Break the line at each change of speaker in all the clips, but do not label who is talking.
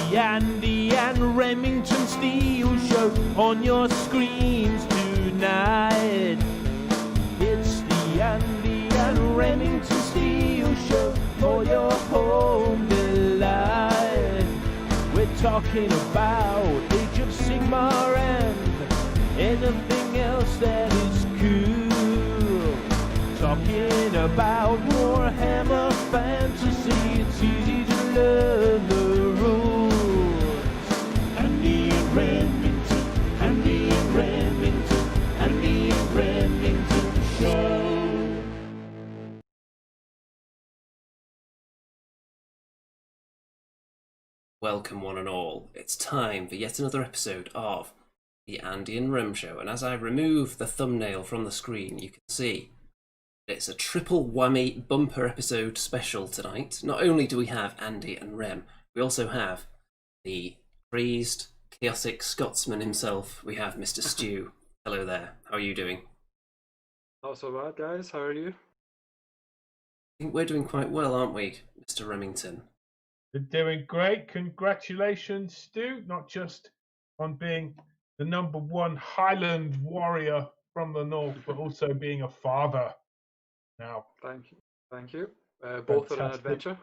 the Andy and Remington Steel Show on your screens tonight. It's the Andy and Remington Steel Show for your home delight. We're talking about Age of Sigmar and anything else that is cool. Talking about Warhammer Fantasy, it's easy to learn the rules. Andy and Remington, Andy and Remington, Andy and Remington Show.
Welcome one and all. It's time for yet another episode of the Andy and Rem Show, and as I remove the thumbnail from the screen, you can see it's a triple whammy bumper episode special tonight. Not only do we have Andy and Rem, we also have the crazed, chaotic Scotsman himself. We have Mr. Stu. Hello there. How are you doing?
Not so bad, guys. How are you?
I think we're doing quite well, aren't we, Mr. Remington?
You're doing great. Congratulations, Stu, not just on being the #1 Highland warrior from the north, but also being a father now.
Thank you. Thank you. Both are an
Fantastic.
adventure.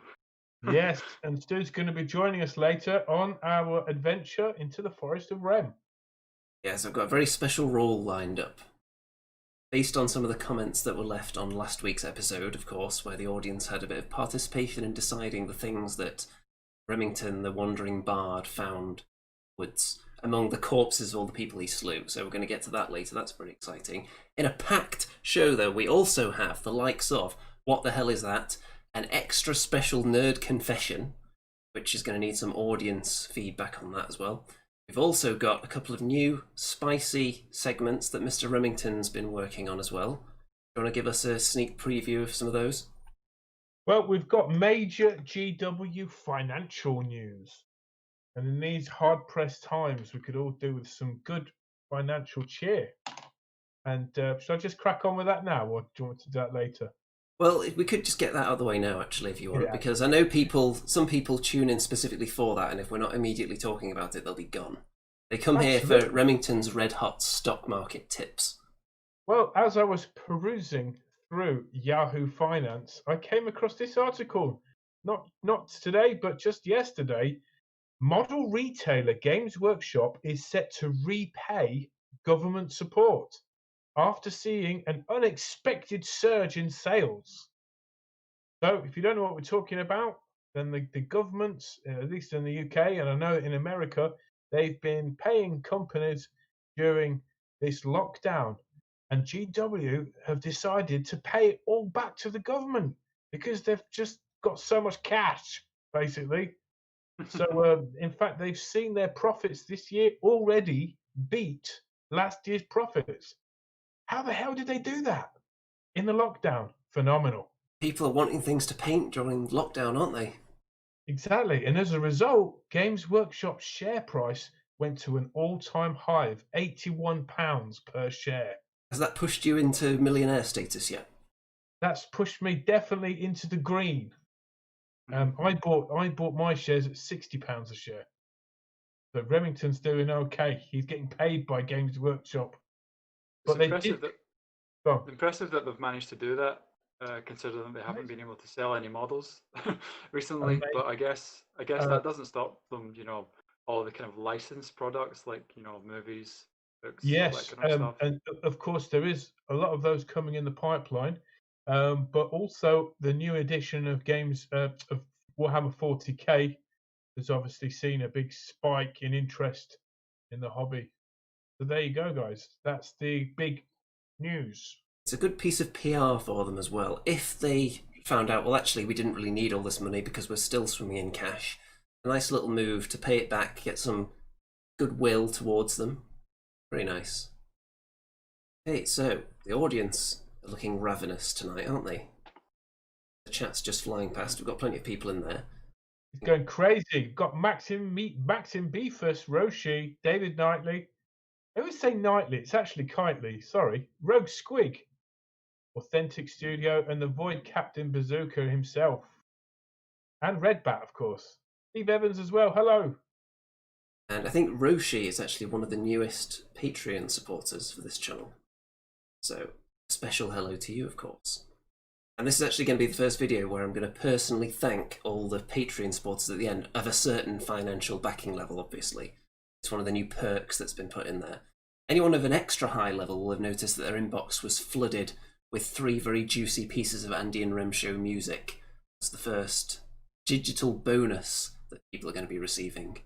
Yes, and Stu's going to be joining us later on our adventure into the Forest of Rem.
Yes, I've got a very special role lined up. Based on some of the comments that were left on last week's episode, of course, where the audience had a bit of participation in deciding the things that Remington, the wandering bard, found woods among the corpses of all the people he slew. So we're going to get to that later. That's pretty exciting. In a packed show, though, we also have the likes of What the Hell Is That? An extra special nerd confession, which is going to need some audience feedback on that as well. We've also got a couple of new spicy segments that Mr. Remington's been working on as well. Do you want to give us a sneak preview of some of those?
Well, we've got major GW financial news. And in these hard-pressed times, we could all do with some good financial cheer. And should I just crack on with that now, or do you want to do that later?
Well, we could just get that out of the way now, actually, if you want,
Yeah.
because I know some people tune in specifically for that, and if we're not immediately talking about it, they'll be gone. They come here for
Absolutely.
Remington's red-hot stock market tips.
Well, as I was perusing through Yahoo Finance, I came across this article. Not today, but just yesterday. Model retailer Games Workshop is set to repay government support after seeing an unexpected surge in sales. So, if you don't know what we're talking about, then the governments, at least in the UK, and I know in America, they've been paying companies during this lockdown. And GW have decided to pay it all back to the government because they've just got so much cash, basically. So, in fact, they've seen their profits this year already beat last year's profits. How the hell did they do that in the lockdown? Phenomenal.
People are wanting things to paint during lockdown, aren't they?
Exactly. And as a result, Games Workshop's share price went to an all-time high of £81 per share.
Has that pushed you into millionaire status yet?
That's pushed me definitely into the green. I bought my shares at £60 a share. So Remington's doing okay. He's getting paid by Games Workshop.
It's
But
impressive
Oh,
impressive that they've managed to do that, considering they haven't been able to sell any models recently.
Amazing.
But I guess that doesn't stop them, all the kind of licensed products like movies, books, all
yes,
that kind of stuff.
and of course there is a lot of those coming in the pipeline. But also the new edition of games of Warhammer 40k has obviously seen a big spike in interest in the hobby. So there you go, guys. That's the big news.
It's a good piece of PR for them as well. If they found out, well, actually, we didn't really need all this money because we're still swimming in cash. A nice little move to pay it back, get some goodwill towards them. Very nice. Okay, so the audience are looking ravenous tonight, aren't they? The chat's just flying past. We've got plenty of people in there.
It's going crazy. We've got Maxim Beefus, Roshi, David Knightley. I always say Knightley. It's actually Kitely. Sorry. Rogue Squig, Authentic Studio, and the Void Captain Bazooka himself. And Redbat, of course. Steve Evans as well. Hello.
And I think Roshi is actually one of the newest Patreon supporters for this channel. So, special hello to you, of course. And this is actually going to be the first video where I'm going to personally thank all the Patreon supporters at the end of a certain financial backing level, obviously. It's one of the new perks that's been put in there. Anyone of an extra high level will have noticed that their inbox was flooded with 3 very juicy pieces of Andy and Rem show music. It's the first digital bonus that people are going to be receiving.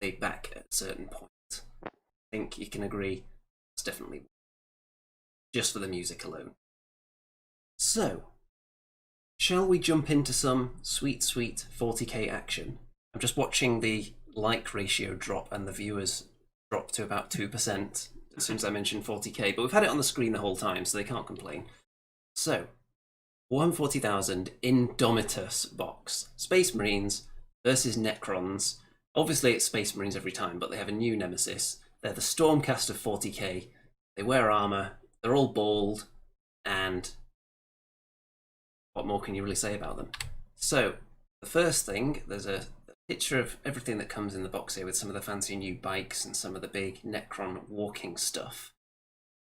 They back at a certain point. I think you can agree it's definitely just for the music alone. So, shall we jump into some sweet, sweet 40k action? I'm just watching the like ratio drop and the viewers drop to about 2% as soon as I mentioned 40k, but we've had it on the screen the whole time, so they can't complain. So, 140,000 Indominus box. Space Marines versus Necrons. Obviously it's Space Marines every time, but they have a new nemesis. They're the Stormcast of 40k. They wear armour, they're all bald, and what more can you really say about them? So, the first thing, there's a picture of everything that comes in the box here with some of the fancy new bikes and some of the big Necron walking stuff.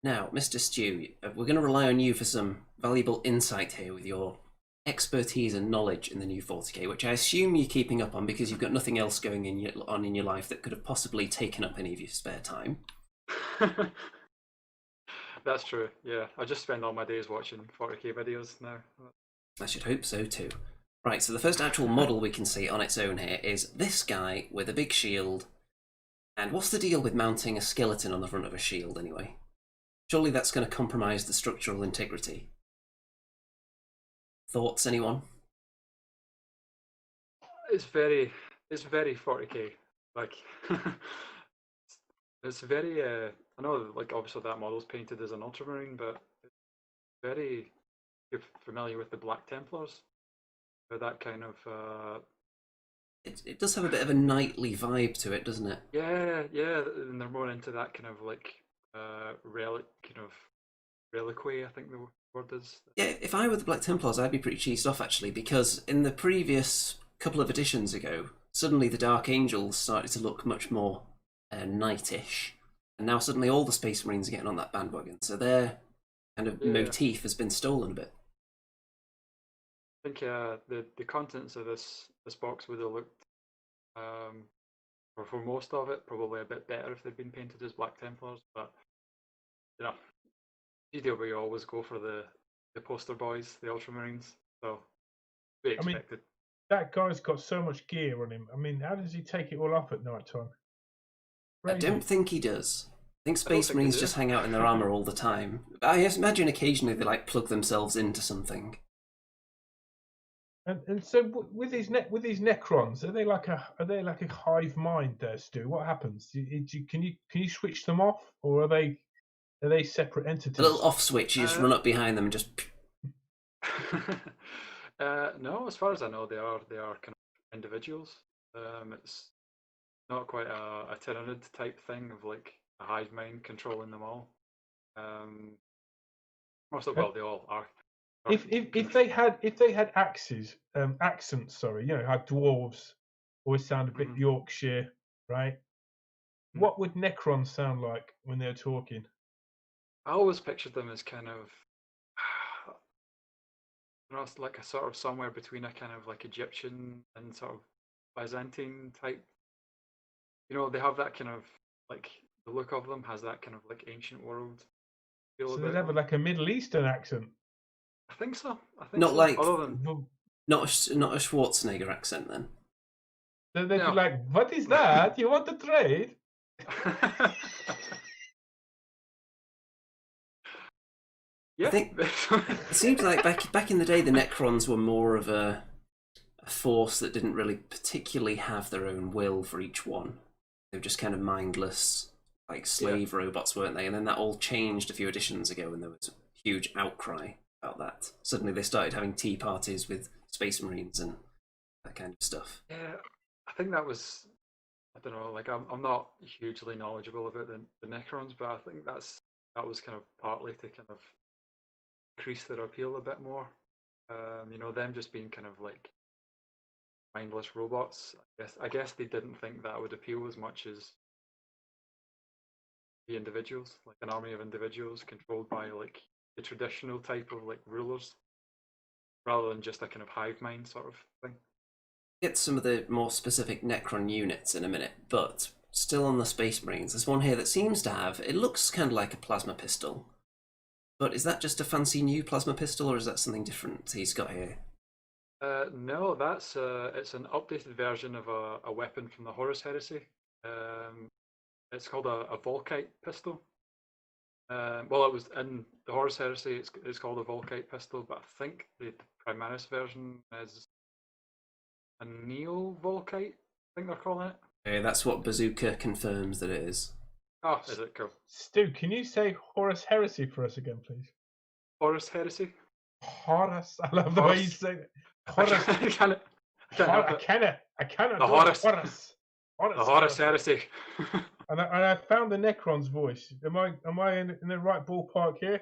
Now, Mr. Stew, we're going to rely on you for some valuable insight here with your expertise and knowledge in the new 40k, which I assume you're keeping up on because you've got nothing else going on in your life that could have possibly taken up any of your spare time.
That's true, yeah. I just spend all my days watching 40k videos now.
I should hope so too. Right, so the first actual model we can see on its own here is this guy with a big shield. And what's the deal with mounting a skeleton on the front of a shield anyway? Surely that's going to compromise the structural integrity. Thoughts, anyone?
It's very 40k. Like, it's very. I know, like obviously that model's painted as an ultramarine, but it's very. You're familiar with the Black Templars? They're that kind of.
It does have a bit of a knightly vibe to it, doesn't it?
Yeah, and they're more into that kind of like relic, kind of reliquary, I think the word is.
Yeah, if I were the Black Templars, I'd be pretty cheesed off actually, because in the previous couple of editions ago, suddenly the Dark Angels started to look much more knightish, and now suddenly all the Space Marines are getting on that bandwagon, so their kind of motif has been stolen a bit.
I think the contents of this box would have looked, or for most of it, probably a bit better if they'd been painted as Black Templars. But you know, GW always go for the poster boys, the Ultramarines. So we expected.
That guy's got so much gear on him. I mean, how does he take it all off at night time?
I don't think he does. I think Space Marines just hang out in their armour all the time. I imagine occasionally they like plug themselves into something.
And so with these Necrons, are they like a hive mind there, Stu? What happens? Can you switch them off, or are they separate entities?
A little off switch, you just run up behind them and just.
No, as far as I know, they are kind of individuals. It's not quite a Tyranid type thing of like a hive mind controlling them all. Also, well, they all are.
If they had accents, sorry, how dwarves always sound a bit Yorkshire, right? What would Necrons sound like when they're talking?
I always pictured them as kind of, like a sort of somewhere between a kind of like Egyptian and sort of Byzantine type. They have that kind of like the look of them has that kind of like ancient world feel.
So they'd have like a Middle Eastern accent.
I think so.
Not like
other than
not a Schwarzenegger accent then.
So they'd be like, "What is that? You want to trade?"
Yeah.
I think it seems like back in the day, the Necrons were more of a force that didn't really particularly have their own will for each one. They were just kind of mindless, like slave robots, weren't they? And then that all changed a few editions ago, and there was a huge outcry about that. Suddenly they started having tea parties with Space Marines and that kind of stuff.
Yeah, I think that was, I don't know, like I'm not hugely knowledgeable about the Necrons, but I think that was kind of partly to kind of increase their appeal a bit more. Them just being kind of like mindless robots. I guess they didn't think that would appeal as much as be individuals, like an army of individuals controlled by like the traditional type of like rulers, rather than just a kind of hive mind sort of thing.
Get some of the more specific Necron units in a minute, but still on the Space Marines, there's one here that seems to have, it looks kind of like a plasma pistol. But is that just a fancy new plasma pistol, or is that something different he's got here?
No, that's it's an updated version of a weapon from the Horus Heresy. It's called a Volkite pistol. Well, it was in the Horus Heresy. It's called a Volkite pistol, but I think the Primaris version is a Neo Volkite. I think they're calling it.
Okay, that's what Bazooka confirms that it is.
Oh, is it cool?
Stu, can you say Horus Heresy for us again, please?
Horus Heresy.
Horus. I love the way you say it. Horus.
I cannot.
I cannot.
The
do it.
Horus.
Horus.
The Horus Heresy.
And I found the Necron's voice. Am I in the right ballpark here?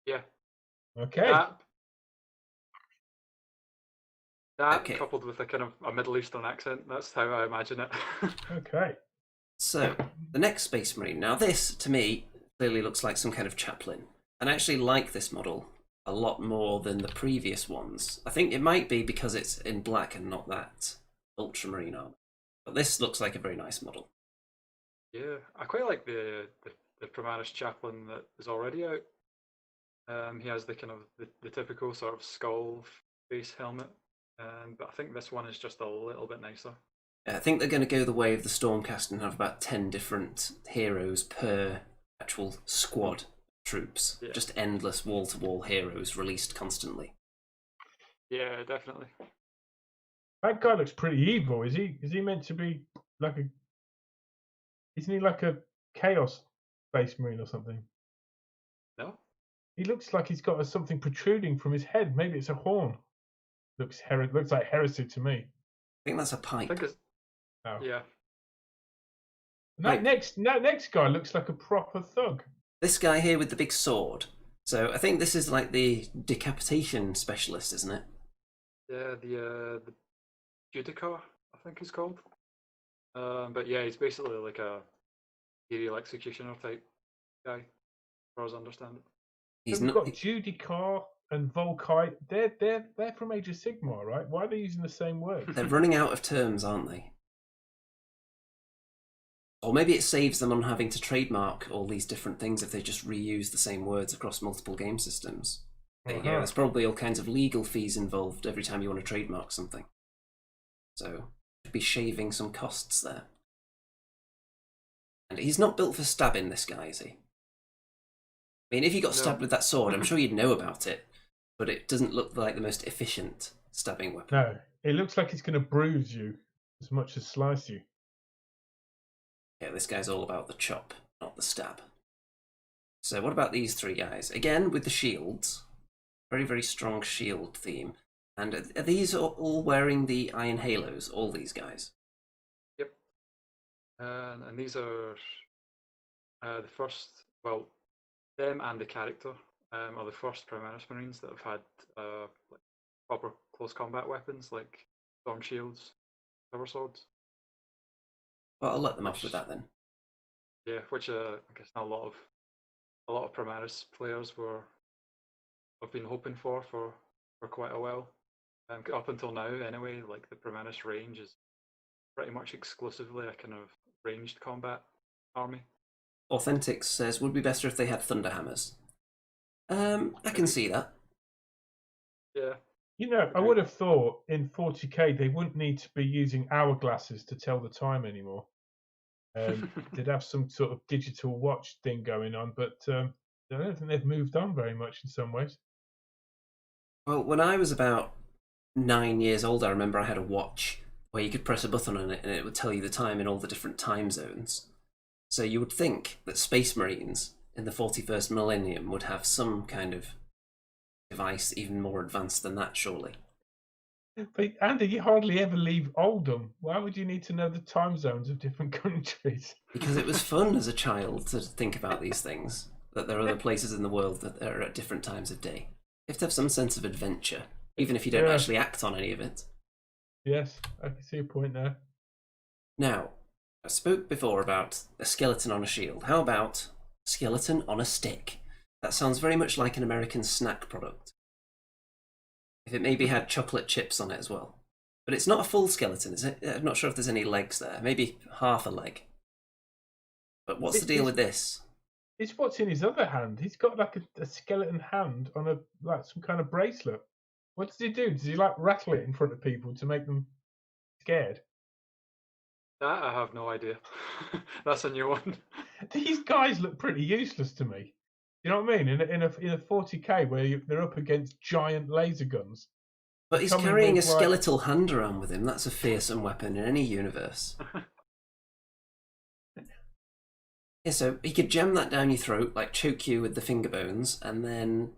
Yeah.
Okay.
That
Okay.
coupled with a kind of a Middle Eastern accent, that's how I imagine it.
Okay.
So, the next Space Marine. Now this, to me, clearly looks like some kind of chaplain. And I actually like this model a lot more than the previous ones. I think it might be because it's in black and not that ultramarine armor. But this looks like a very nice model.
Yeah, I quite like the Primaris chaplain that is already out. He has the kind of the typical sort of skull face helmet, but I think this one is just a little bit nicer.
I think they're going to go the way of the Stormcast and have about 10 different heroes per actual squad of troops.
Yeah.
Just endless wall-to-wall heroes released constantly.
Yeah, definitely.
That guy looks pretty evil. Is he meant to be like a? Isn't he like a Chaos Space Marine or something?
No?
He looks like he's got something protruding from his head. Maybe it's a horn. Looks like heresy to me.
I think that's a
I
pipe.
think it's
Oh.
yeah.
And that next guy looks like a proper thug.
This guy here with the big sword. So I think this is like the decapitation specialist, isn't it?
Yeah, the Judicar, I think he's called. But yeah, he's basically like a serial executioner type guy, as far as I understand it.
He's
So we've
not.
got Judicar and Volkite. They're from Age of Sigmar, right? Why are they using the same word?
They're running out of terms, aren't they? Or maybe it saves them on having to trademark all these different things if they just reuse the same words across multiple game systems. Yeah, there's probably all kinds of legal fees involved every time you want to trademark something. So, should be shaving some costs there. And he's not built for stabbing, this guy, is he? I mean, if you got stabbed with that sword, I'm sure you'd know about it, but it doesn't look like the most efficient stabbing weapon.
No, it looks like it's going to bruise you as much as slice you.
Yeah, this guy's all about the chop, not the stab. So what about these three guys? Again, with the shields. Very, very strong shield theme. And are these all wearing the iron halos, all these guys?
Yep. And these are the first, well, them and the character are the first Primaris Marines that have had like proper close combat weapons like storm shields, power swords.
Well, I'll let them off with that then.
Yeah, which I guess a lot of Primaris players have been hoping for quite a while. Up until now, anyway, like the Primaris range is pretty much exclusively a kind of ranged combat army.
Authentics says, would be better if they had thunder hammers. I can see that.
Yeah.
You know, I would have thought in 40k they wouldn't need to be using hourglasses to tell the time anymore. They'd have some sort of digital watch thing going on, but I don't think they've moved on very much in some ways.
Well, when I was about 9 years old, I remember I had a watch where you could press a button on it and it would tell you the time in all the different time zones. So you would think that Space Marines in the 41st millennium would have some kind of device even more advanced than that, surely.
But Andy, you hardly ever leave Oldham. Why would you need to know the time zones of different countries?
Because it was fun as a child to think about these things, that there are other places in the world that are at different times of day. You have to have some sense of adventure, even if you don't actually act on any of it.
Yes, I can see a point there.
Now, I spoke before about a skeleton on a shield. How about a skeleton on a stick? That sounds very much like an American snack product. If it maybe had chocolate chips on it as well. But it's not a full skeleton, is it? I'm not sure if there's any legs there. Maybe half a leg. But what's the deal with this?
It's what's in his other hand. He's got like a skeleton hand on some kind of bracelet. What does he do? Does he like rattle it in front of people to make them scared?
That I have no idea. That's a new one.
These guys look pretty useless to me. You know what I mean? In a 40k where they're up against giant laser guns.
But he's carrying a skeletal hand around with him. That's a fearsome weapon in any universe. Yeah, so he could jam that down your throat, like choke you with the finger bones, and then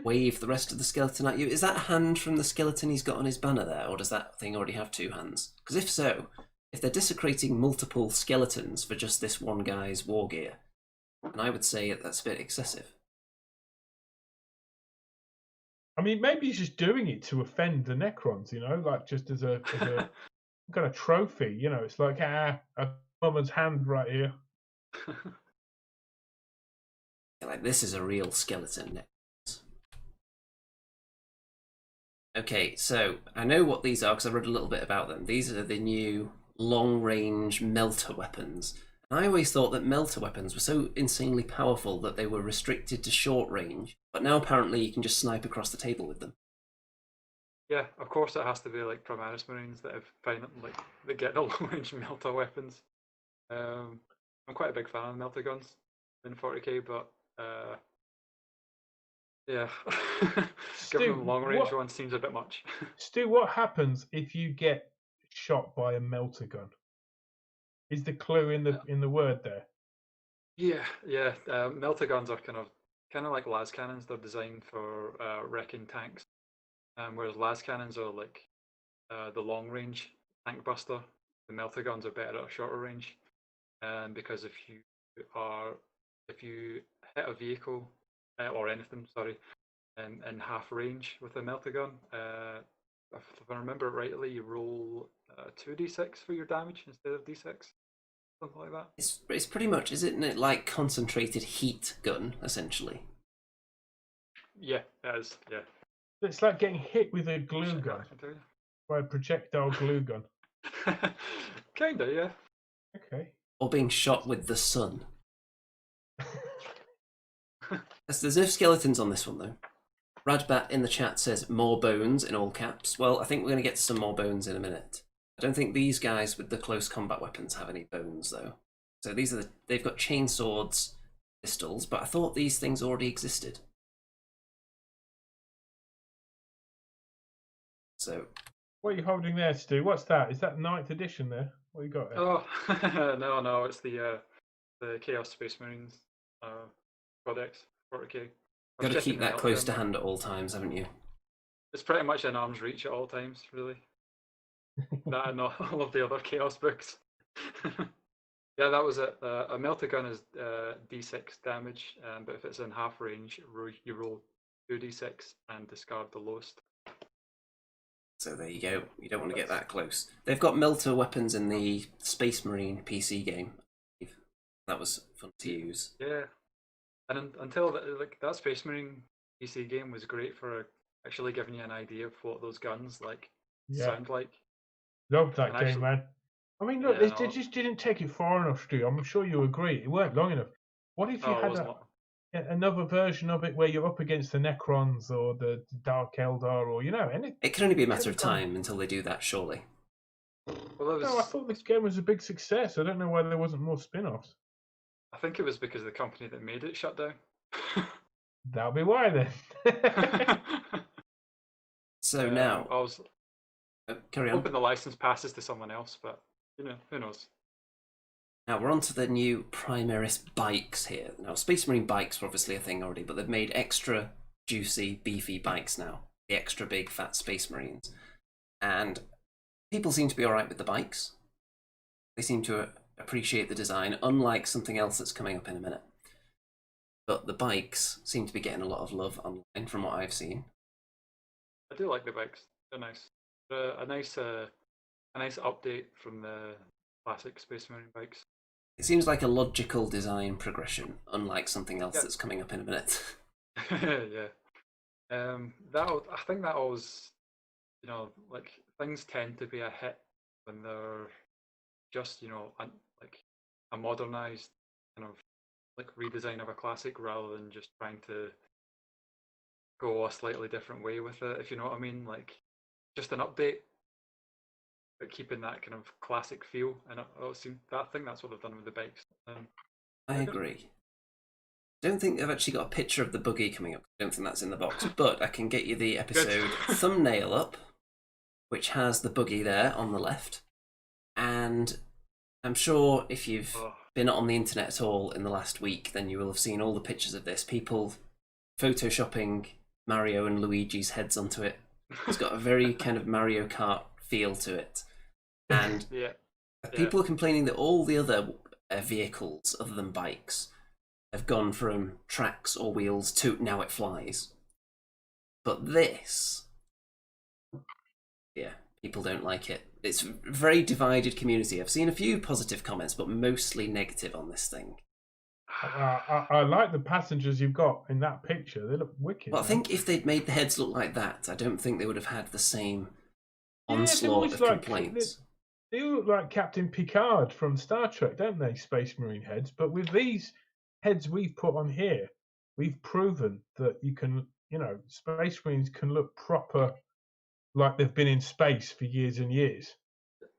wave the rest of the skeleton at you. Is that a hand from the skeleton he's got on his banner there, or does that thing already have two hands? Because if so, if they're desecrating multiple skeletons for just this one guy's war gear, then I would say that's a bit excessive.
I mean, maybe he's just doing it to offend the Necrons, you know, like just as a kind of trophy. You know, it's like a woman's hand right here.
Like, this is a real skeleton. Okay, so I know what these are because I read a little bit about them. These are the new long-range melter weapons. And I always thought that melter weapons were so insanely powerful that they were restricted to short range, but now apparently you can just snipe across the table with them.
Yeah, of course it has to be like Primaris Marines that have found like they get the long-range melter weapons. I'm quite a big fan of melter guns in 40k, but yeah, giving them long-range ones seems a bit much.
Stu, what happens if you get shot by a melter gun? Is the clue in the word there?
Yeah. Melter guns are kind of like las cannons. They're designed for wrecking tanks, whereas las cannons are like the long-range tank buster. The melter guns are better at a shorter range. Because if you hit a vehicle or anything, sorry, in half range with a melter gun, if I remember it rightly, you roll 2d6 for your damage instead of d6, something like that.
It's pretty much, isn't it, like concentrated heat gun essentially?
Yeah, it is. Yeah,
it's like getting hit with a glue gun by a projectile glue gun.
Kinda, yeah.
Okay.
Or being shot with the sun. There's no skeletons on this one, though. Radbat in the chat says more bones in all caps. Well, I think we're going to get some more bones in a minute. I don't think these guys with the close combat weapons have any bones, though. So they've got chainswords, pistols, but I thought these things already existed. So,
what are you holding there, Stu? What's that? Is that 9th edition there? What you got there?
Oh, no, it's the Chaos Space Marines Codex 40k.
Got to keep that close to hand at all times, haven't you?
It's pretty much in arm's reach at all times, really. That and all of the other Chaos books. Yeah, that was it. A melter gun is d6 damage, but if it's in half range, you roll 2d6 and discard the lowest.
So there you go. You don't want to get that close. They've got melter weapons in the Space Marine PC game. That was fun to use.
Yeah, and until that Space Marine PC game was great for actually giving you an idea of what those guns sound like.
Love that game, man. I mean, look, they just didn't take it far enough, Stu. I'm sure you agree. It weren't long enough. What if you had another version of it where you're up against the Necrons or the Dark Eldar or, anything?
It can only be a matter of time until they do that, surely.
Well,
No, I thought this game was a big success. I don't know why there wasn't more spin-offs.
I think it was because the company that made it shut down.
That'll be why then.
So now,
I was
carry on.
hoping the license passes to someone else, but who knows?
Now we're on to the new Primaris bikes here. Now Space Marine bikes were obviously a thing already, but they've made extra juicy, beefy bikes now. The extra big, fat Space Marines. And people seem to be alright with the bikes. They seem to appreciate the design, unlike something else that's coming up in a minute. But the bikes seem to be getting a lot of love online from what I've seen.
I do like the bikes. They're nice. A nice update from the classic Space Marine bikes.
It seems like a logical design progression, unlike something else
Yeah.
that's coming up in a minute.
Yeah. I think that always, like things tend to be a hit when they're just, like a modernized kind of like redesign of a classic rather than just trying to go a slightly different way with it, if you know what I mean. Like just an update, but keeping that kind of classic feel. And I think that's what they've done with the bikes.
I agree. Don't think I've actually got a picture of the buggy coming up. I don't think that's in the box, but I can get you the episode thumbnail up, which has the buggy there on the left. And I'm sure if you've been on the internet at all in the last week, then you will have seen all the pictures of this. People photoshopping Mario and Luigi's heads onto it. It's got a very kind of Mario Kart feel to it. And people are complaining that all the other vehicles, other than bikes, have gone from tracks or wheels to now it flies. But this, people don't like it. It's a very divided community. I've seen a few positive comments, but mostly negative on this thing.
I like the passengers you've got in that picture. They look wicked.
Well, I think if they'd made the heads look like that, I don't think they would have had the same onslaught of complaints.
They look like Captain Picard from Star Trek, don't they? Space Marine heads. But with these heads we've put on here, we've proven that you can, Space Marines can look proper, like they've been in space for years and years.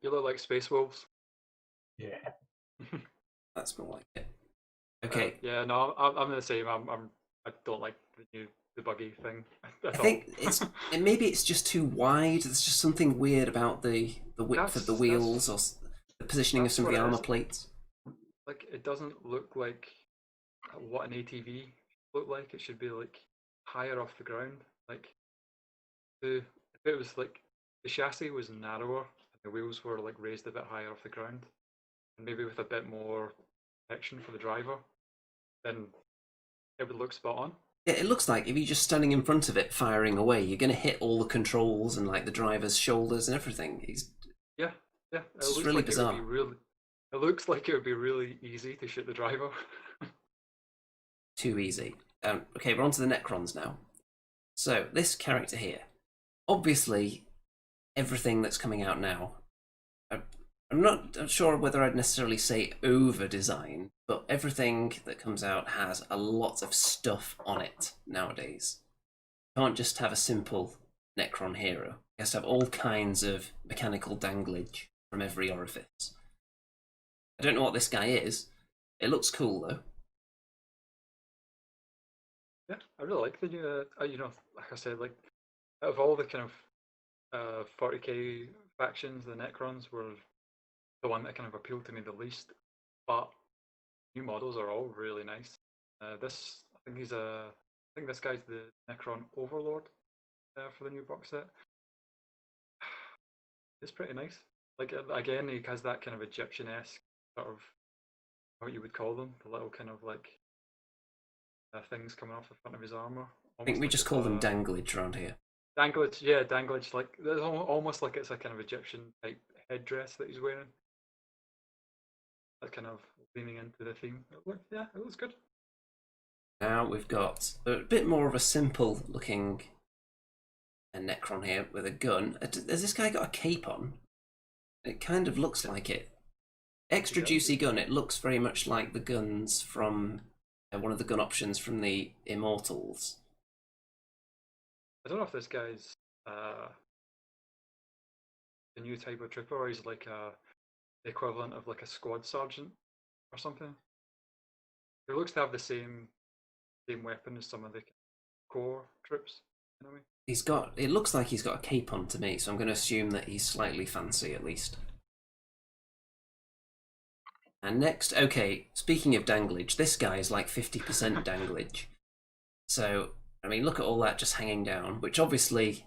You look like Space Wolves.
Yeah.
That's more like it. Okay.
No, I'm the same. I don't like the buggy thing.
I think maybe it's just too wide. There's just something weird about the width of the wheels or the positioning of some of the armor plates.
Like it doesn't look like what an ATV looked like. It should be like higher off the ground. Like if it was like the chassis was narrower and the wheels were like raised a bit higher off the ground, and maybe with a bit more protection for the driver, then it would look spot on.
Yeah, it looks like if you're just standing in front of it firing away, you're going to hit all the controls and like the driver's shoulders and everything.
Yeah.
It's really bizarre.
It looks like it would be really easy to shoot the driver.
Too easy. Okay, we're on to the Necrons now. So, this character here. Obviously, everything that's coming out now, I'm not sure whether I'd necessarily say over-design, but everything that comes out has a lot of stuff on it nowadays. You can't just have a simple Necron hero. You have to have all kinds of mechanical danglage from every orifice. I don't know what this guy is. It looks cool, though.
Yeah, I really like the new, like I said, like out of all the kind of 40k factions, the Necrons were the one that kind of appealed to me the least. But new models are all really nice. I think this guy's the Necron Overlord for the new box set. It's pretty nice. Like again, he has that kind of Egyptian-esque sort of what you would call them, the little kind of like things coming off the front of his armor.
I think we just call them danglage around here.
Danglage, yeah, danglage. Like there's almost like it's a kind of Egyptian type headdress that he's wearing. That's kind of leaning into the theme. It looks good.
Now we've got a bit more of a simple looking Necron here with a gun. Has this guy got a cape on? It kind of looks like it. Extra juicy gun. It looks very much like the guns from one of the gun options from the Immortals.
I don't know if this guy's the new type of trooper, or he's like the equivalent of like a squad sergeant or something. He looks to have the same weapon as some of the core troops. You know what I mean?
It looks like he's got a cape on to me, so I'm going to assume that he's slightly fancy at least. And next, okay, speaking of danglage, this guy is like 50% danglage. So, I mean, look at all that just hanging down, which obviously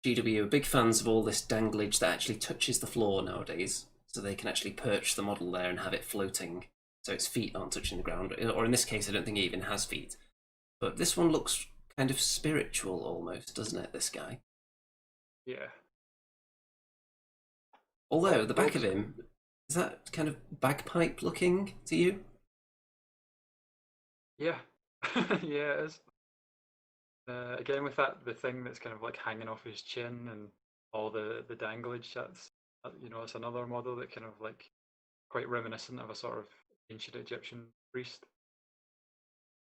GW are big fans of all this danglage that actually touches the floor nowadays, so they can actually perch the model there and have it floating, so its feet aren't touching the ground. Or in this case, I don't think it even has feet. But this one looks kind of spiritual almost, doesn't it, this guy?
Yeah.
Although, the back of him Is that kind of bagpipe looking to you?
Yeah, yeah, it is. Again, with the thing that's kind of like hanging off his chin and all the danglage. It's another model that kind of like quite reminiscent of a sort of ancient Egyptian priest.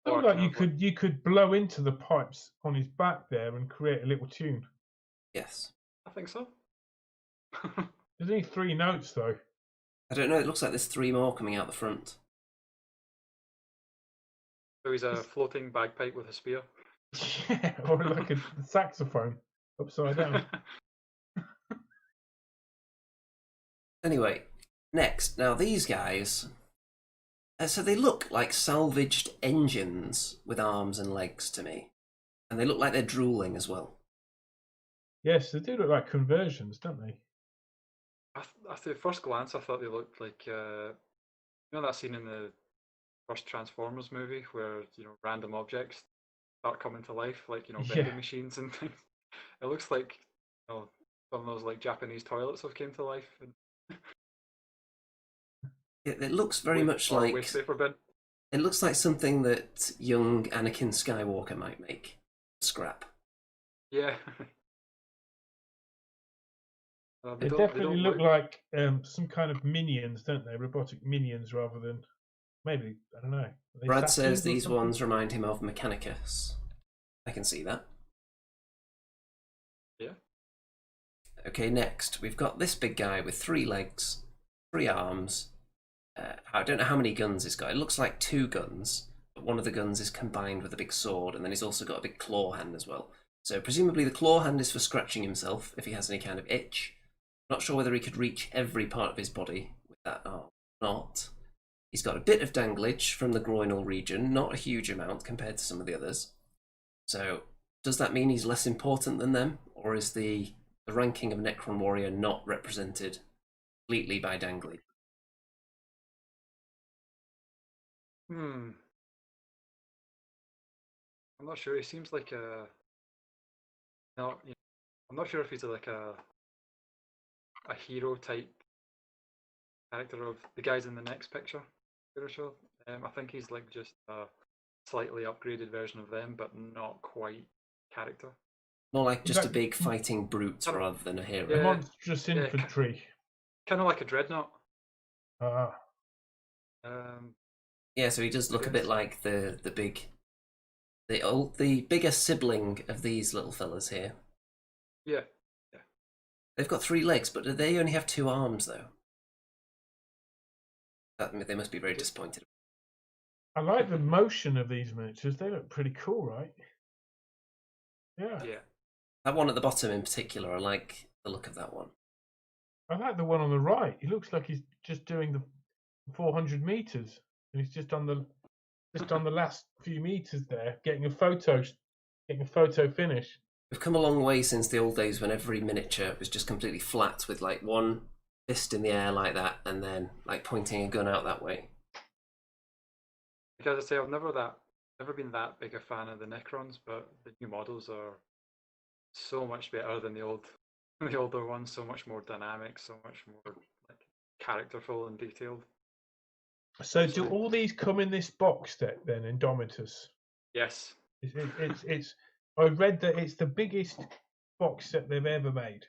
Look
Or
like
kind of like,
you could blow into the pipes on his back there and create a little tune.
Yes.
I think so.
There's only 3 notes though.
I don't know, it looks like there's 3 more coming out the front.
So he's a floating bagpipe with a spear.
Yeah, or like a saxophone upside down.
Anyway, next. Now these guys... so they look like salvaged engines with arms and legs to me. And they look like they're drooling as well.
Yes, they do look like conversions, don't they?
After first glance, I thought they looked like that scene in the first Transformers movie where random objects start coming to life, like vending
Yeah.
machines and things. It looks like some of those like Japanese toilets have came to life. And
It looks very much
or a
like...
waste paper bin.
It looks like something that young Anakin Skywalker might make. Scrap.
Yeah.
They definitely look like some kind of minions, don't they? Robotic minions rather than maybe, I don't know. Are they
Brad
Saturns
says
or
these
something?
ones remind him of Mechanicus. I can see that.
Yeah.
Okay, next we've got this big guy with 3 legs, 3 arms. I don't know how many guns he's got. It looks like 2 guns, but one of the guns is combined with a big sword, and then he's also got a big claw hand as well. So presumably the claw hand is for scratching himself if he has any kind of itch. Not sure whether he could reach every part of his body with that arm or not. He's got a bit of danglage from the groinal region, not a huge amount compared to some of the others. So does that mean he's less important than them, or is the ranking of Necron Warrior not represented completely by danglage?
I'm not sure. He seems like a no. I'm not sure if he's like a hero type character of the guys in the next picture. Sure. I think he's like just a slightly upgraded version of them, but not quite character.
More like just a
Like
big fighting brute rather than a hero.
Yeah.
monstrous infantry.
Kind of like a dreadnought.
Ah,
Yeah, so he does look a bit like the bigger sibling of these little fellas here.
Yeah.
They've got 3 legs, but do they only have 2 arms though? They must be very disappointed.
I like the motion of these miniatures. They look pretty cool, right? Yeah.
Yeah.
That one at the bottom in particular, I like the look of that one.
I like the one on the right. He looks like he's just doing the 400 meters, and he's just on the last few meters there, getting a photo finish.
We've come a long way since the old days when every miniature was just completely flat with like one fist in the air like that and then like pointing a gun out that way.
Because I say I've never been that big a fan of the Necrons, but the new models are so much better than the older ones. So much more dynamic, so much more like characterful and detailed.
So, do all these come in this box set then, Indominus?
Yes.
It's. I read that it's the biggest box set they've ever made.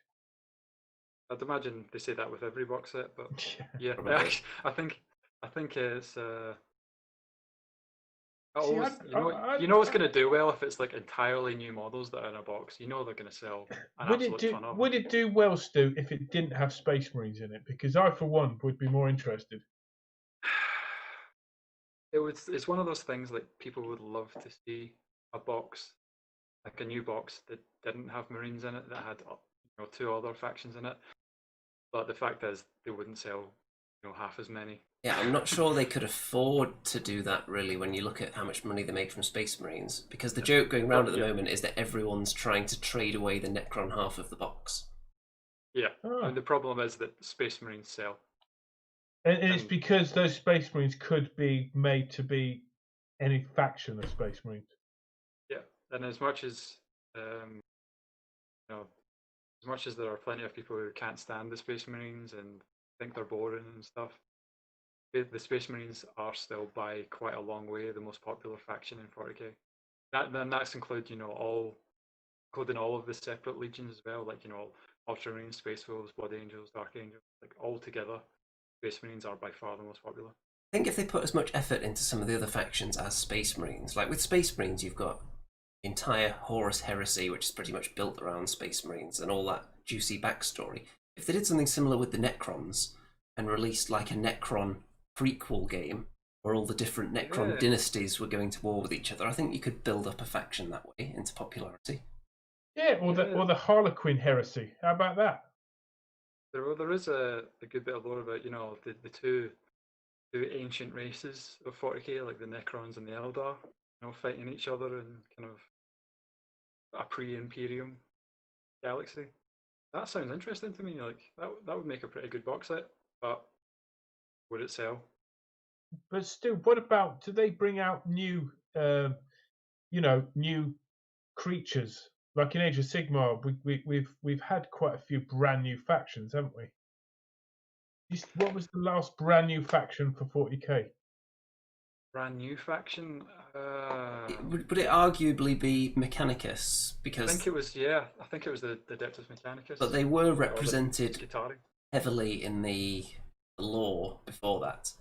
I'd imagine they say that with every box set, but yeah,
Probably.
I think it's
See,
you know it's going to do well if it's like entirely new models that are in a box. You know they're going to sell an absolute ton of them.
Would it do well, Stu, if it didn't have Space Marines in it? Because I, for one, would be more interested.
It's one of those things like people would love to see a box, like a new box that didn't have Marines in it, that had 2 other factions in it. But the fact is, they wouldn't sell half as many.
Yeah, I'm not sure they could afford to do that really when you look at how much money they make from Space Marines, because the joke going around at the moment is that everyone's trying to trade away the Necron half of the box.
Yeah, and the problem is that Space Marines sell.
And it's because those Space Marines could be made to be any faction of Space Marines.
Yeah, and as much as as much as there are plenty of people who can't stand the Space Marines and think they're boring and stuff. The Space Marines are still by quite a long way the most popular faction in 40k. That's include including all of the separate legions as well, like Ultramarines, Space Wolves, Blood Angels, Dark Angels, like all together. Space Marines are by far the most popular.
I think if they put as much effort into some of the other factions as Space Marines, like with Space Marines, you've got the entire Horus Heresy, which is pretty much built around Space Marines and all that juicy backstory. If they did something similar with the Necrons and released like a Necron prequel game where all the different Necron dynasties were going to war with each other, I think you could build up a faction that way into popularity.
Yeah, or the Harlequin heresy. How about that?
There is a good bit of lore about the two ancient races of 40k, like the Necrons and the Eldar, fighting each other in kind of a pre-Imperium galaxy. That sounds interesting to me. Like that would make a pretty good box set, but would it sell?
But Stu, what about, do they bring out new, new creatures? Like in Age of Sigmar, we've had quite a few brand new factions, haven't we? What was the last brand new faction for 40k?
Brand new faction?
Would it arguably be Mechanicus? Because
I think it was the Adeptus Mechanicus.
But they were represented heavily in the lore before that.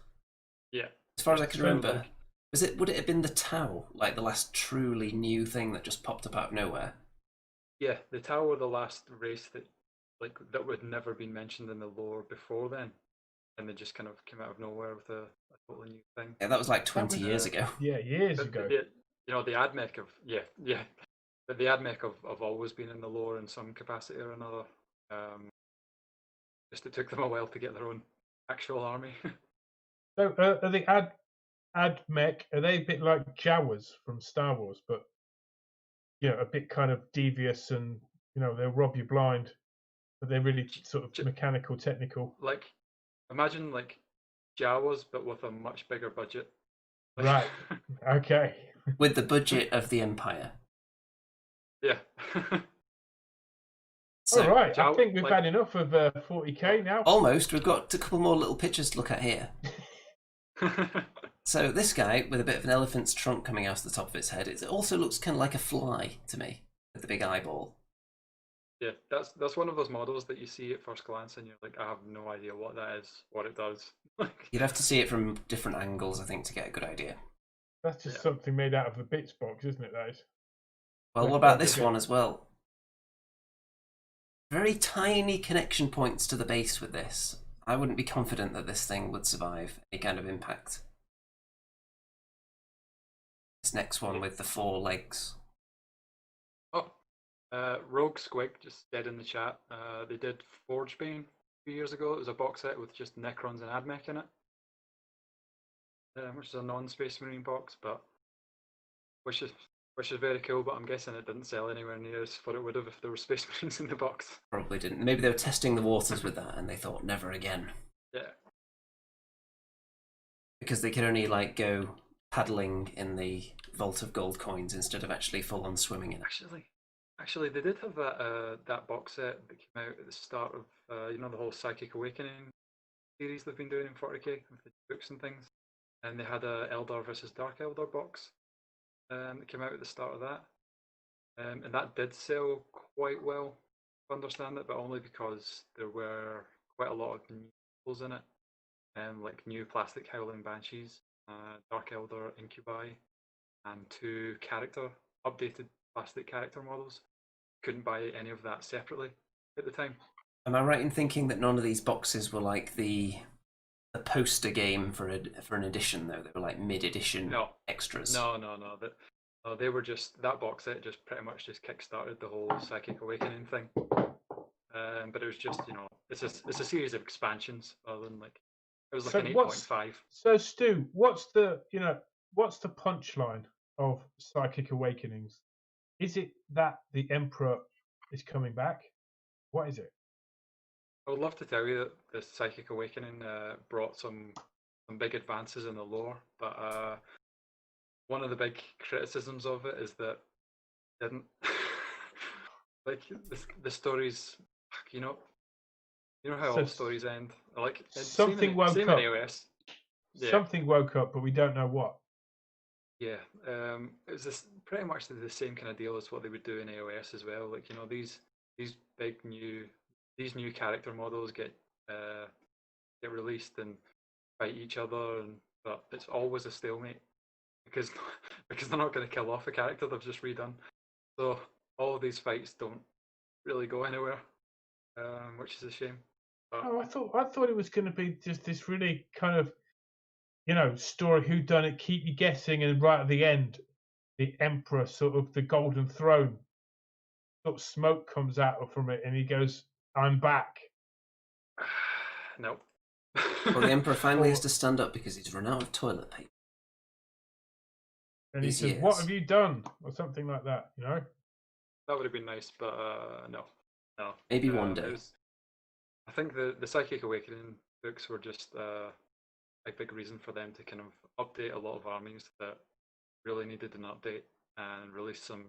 Yeah.
As far as I can remember, would it have been the Tau, like the last truly new thing that just popped up out of nowhere?
Yeah, the Tau were the last race that would never been mentioned in the lore before then, and they just kind of came out of nowhere with a totally new thing.
Yeah, that was like 20 years ago.
Yeah, years ago.
The Admech but the Admech have always been in the lore in some capacity or another. Just it took them a while to get their own actual army.
So are the Admech, are they a bit like Jawas from Star Wars, but a bit kind of devious and they'll rob you blind, but they're really sort of mechanical, technical.
Like, imagine like Jawas, but with a much bigger budget.
Right. Okay.
With the budget of the Empire.
Yeah.
So, all right. I think we've had enough of 40k now.
Almost. We've got a couple more little pictures to look at here. So this guy with a bit of an elephant's trunk coming out of the top of its head, it also looks kind of like a fly to me with the big eyeball.
Yeah, that's one of those models that you see at first glance and you're like, I have no idea what that is, what it does.
You'd have to see it from different angles, I think, to get a good idea.
That's just something made out of a bits box, isn't it, that is?
Well, what about this one as well? Very tiny connection points to the base with this. I wouldn't be confident that this thing would survive any kind of impact. This next one with the 4 legs.
Oh, Rogue Squig just said in the chat, they did Forgebane a few years ago. It was a box set with just Necrons and Admech in it. Which is a non-Space Marine box, but which is very cool, but I'm guessing it didn't sell anywhere near as what it would have if there were Space Marines in the box.
Probably didn't. Maybe they were testing the waters with that and they thought, never again.
Yeah.
Because they could only go paddling in the vault of gold coins instead of actually full-on swimming in it.
Actually, they did have that box set that came out at the start of the whole Psychic Awakening series they've been doing in 40k with the books and things, and they had a Eldar versus Dark Eldar box that came out at the start of that, and that did sell quite well, to understand it, but only because there were quite a lot of new models in it, and like new plastic Howling Banshees, Dark Eldar Incubi, and 2 updated plastic character models. Couldn't buy any of that separately at the time.
Am I right in thinking that none of these boxes were like the poster game for an edition, though? They were like mid-edition extras.
No. They were just, that box set just pretty much just kickstarted the whole Psychic Awakening thing. But it was just, it's a series of expansions rather than it was like an 8.5.
So Stu, what's the punchline of Psychic Awakenings? Is it that the Emperor is coming back? What is it?
I would love to tell you that the Psychic Awakening brought some big advances in the lore, but one of the big criticisms of it is that it didn't. The stories, You know how
So
all stories end? Like
something woke
same
up.
in AOS. Yeah,
Something woke up, but we don't know what.
yeah. It's pretty much the same kind of deal as what they would do in AOS as well. Like these big these new character models get released and fight each other, but it's always a stalemate because because they're not going to kill off a character they've just redone. So all of these fights don't really go anywhere, which is a shame. But
Oh, I thought it was going to be just this really kind of, story who done it, keep you guessing, and right at the end, the emperor, sort of the golden throne, sort of smoke comes out from it, and he goes, "I'm back."
no.
Well, the Emperor finally has
Or,
to stand up because he's run out of toilet paper.
and he
These
says, "What
years.
have you done?" or something like that.
That would have been nice, but no, no.
Maybe one
It
day.
was, I think the Psychic Awakening books were just a big reason for them to kind of update a lot of armies that really needed an update and release some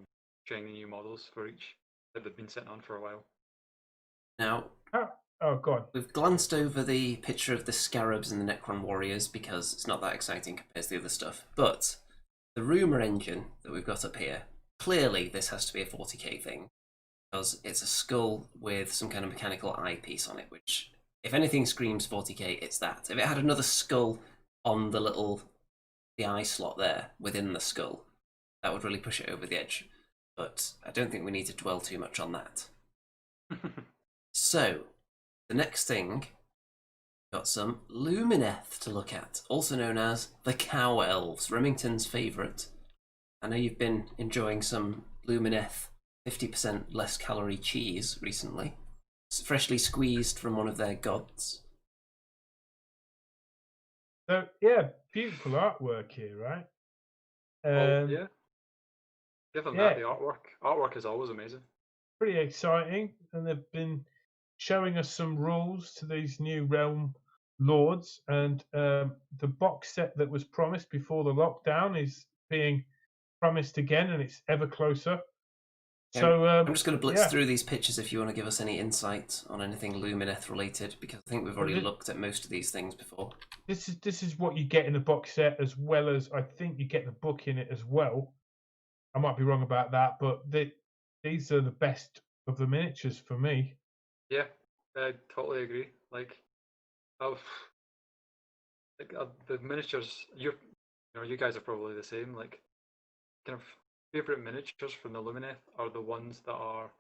shiny new models for each that they've been sitting on for a while.
Now,
Oh, go on.
we've glanced over the picture of the Scarabs and the Necron Warriors because it's not that exciting compared to the other stuff. But the rumour engine that we've got up here, clearly this has to be a 40k thing because it's a skull with some kind of mechanical eyepiece on it, which, if anything screams 40k, it's that. If it had another skull on the eye slot there within the skull, that would really push it over the edge. But I don't think we need to dwell too much on that. So, the next thing, got some Lumineth to look at, also known as the Cow Elves, Remington's favourite. I know you've been enjoying some Lumineth 50% less calorie cheese recently. It's freshly squeezed from one of their gods.
So yeah, beautiful artwork here, right?
Yeah. Given
yeah,
that, the artwork is always amazing.
pretty exciting, and they've been showing us some rules to these new realm lords, and the box set that was promised before the lockdown is being promised again, and it's ever closer.
Yeah,
So
I'm just going to blitz through these pictures if you want to give us any insight on anything Lumineth related, because I think we've already looked at most of these things before.
This is what you get in the box set, as well as I think you get the book in it as well. I might be wrong about that, but these are the best of the miniatures for me.
Yeah, I totally agree. The miniatures, you guys are probably the same. Like, kind of favorite miniatures from the Lumineth are the ones that are,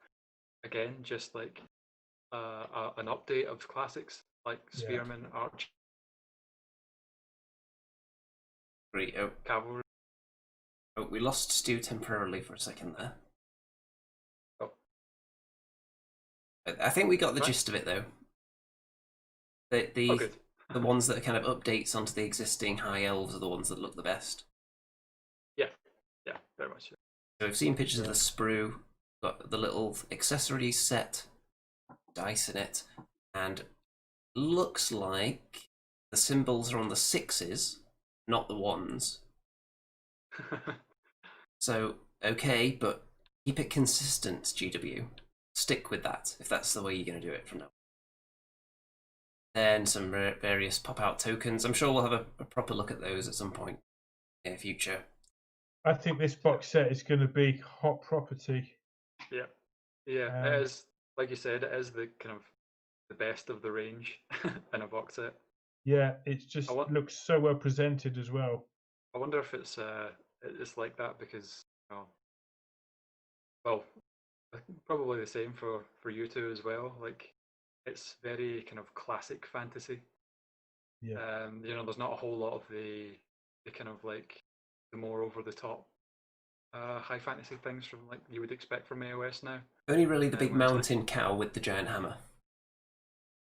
again, just like an update of classics, like Spearman, Arch, Cavalry.
Oh, we lost Stu temporarily for a second there.
Oh.
I think we got the gist of it though. The ones that are kind of updates onto the existing high elves are the ones that look the best.
Yeah, very much.
So we've seen pictures of the sprue, got the little accessories set, dice in it, and looks like the symbols are on the 6s, not the 1s. So, okay, but keep it consistent, GW. Stick with that, if that's the way you're going to do it from now on. Then some various pop-out tokens. I'm sure we'll have a proper look at those at some point in the future.
I think this box set is going to be hot property.
Yeah, it is. Like you said, it is the kind of the best of the range in a box set.
Yeah, it just looks so well presented as well.
I wonder if it's like that because well, probably the same for you two as well. Like, it's very kind of classic fantasy.
Yeah.
There's not a whole lot of the kind of like the more over the top high fantasy things from like you would expect from AOS now.
Only really the big mountain cow with the giant hammer.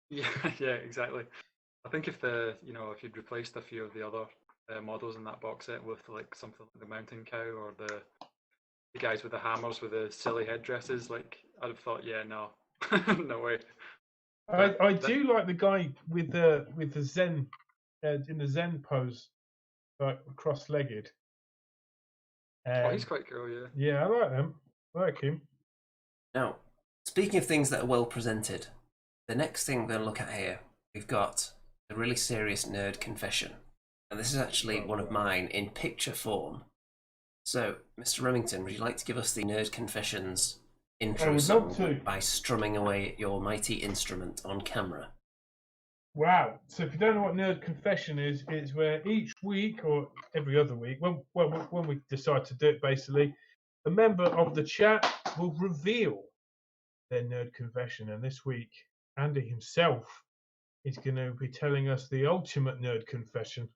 Yeah, exactly. I think if you'd replaced a few of the other models in that box set with like something like the mountain cow or the guys with the hammers with the silly headdresses, like I'd have thought, yeah, no, no way.
I do like the guy with the Zen in the Zen pose, like cross-legged.
He's quite cool, yeah.
Yeah, I like them. I like him.
Now, speaking of things that are well presented, the next thing we're going to look at here, we've got a really serious nerd confession. And this is actually one of mine in picture form. So, Mr. Remington, would you like to give us the nerd confessions intro song by strumming away at your mighty instrument on camera?
Wow. So if you don't know what Nerd Confession is, it's where each week or every other week, when we decide to do it, basically, a member of the chat will reveal their Nerd Confession. And this week, Andy himself is going to be telling us the ultimate Nerd Confession.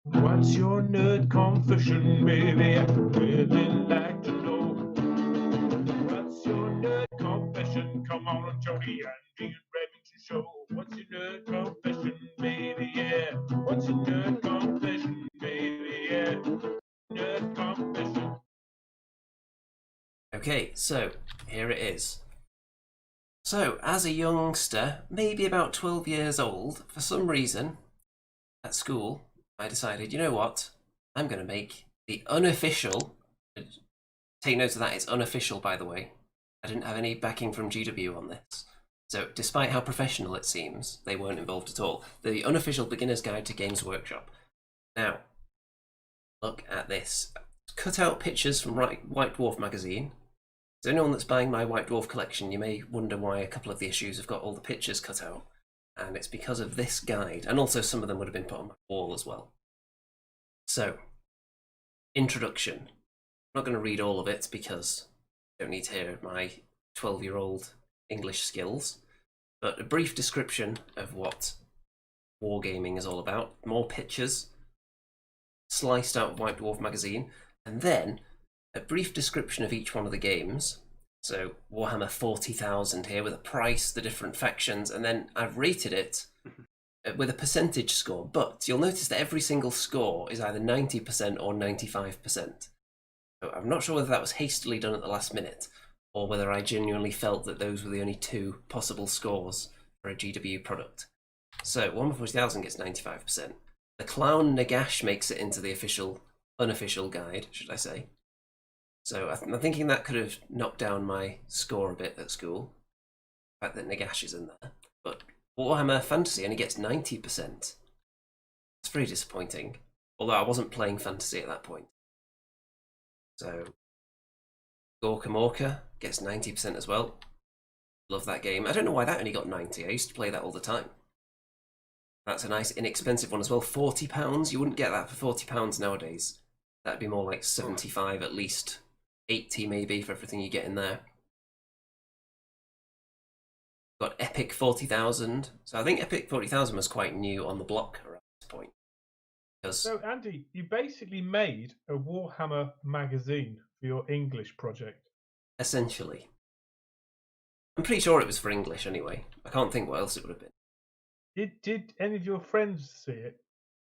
What's your Nerd Confession, baby? I'd really like to know. What's your Nerd Confession? Come on, Jody, Andy, and Remington show. What's your Nerd Confession, baby? Yeah. What's your Nerd Confession, baby? Yeah. Nerd Confession.
Okay, so here it is. So, as a youngster, maybe about 12 years old, for some reason, at school, I decided, you know what? I'm going to make the unofficial... Take note of that, it's unofficial, by the way. I didn't have any backing from GW on this. So, despite how professional it seems, they weren't involved at all. The unofficial beginner's guide to Games Workshop. Now, look at this. Cut out pictures from White Dwarf magazine. So anyone that's buying my White Dwarf collection, you may wonder why a couple of the issues have got all the pictures cut out. And it's because of this guide, and also some of them would have been put on my wall as well. So, introduction. I'm not going to read all of it because I don't need to hear my 12-year-old English skills, but a brief description of what wargaming is all about. More pictures, sliced out of White Dwarf magazine, and then a brief description of each one of the games. So Warhammer 40,000 here with a price, the different factions, and then I've rated it with a percentage score. But you'll notice that every single score is either 90% or 95%. So I'm not sure whether that was hastily done at the last minute, or whether I genuinely felt that those were the only two possible scores for a GW product. So Warhammer 40,000 gets 95%. The Clown Nagash makes it into the unofficial guide, should I say. So I'm thinking that could have knocked down my score a bit at school, the fact that Nagash is in there. But Warhammer Fantasy only gets 90%. It's very disappointing, although I wasn't playing Fantasy at that point. So Gorka Morka gets 90% as well. Love that game. I don't know why that only got 90. I used to play that all the time. That's a nice inexpensive one as well. £40. You wouldn't get that for £40 nowadays. That'd be more like 75 at least. 80 maybe for everything you get in there. Got Epic 40,000. So I think Epic 40,000 was quite new on the block around this point.
So Andy, you basically made a Warhammer magazine for your English project.
Essentially. I'm pretty sure it was for English anyway. I can't think what else it would have been.
Did any of your friends see it?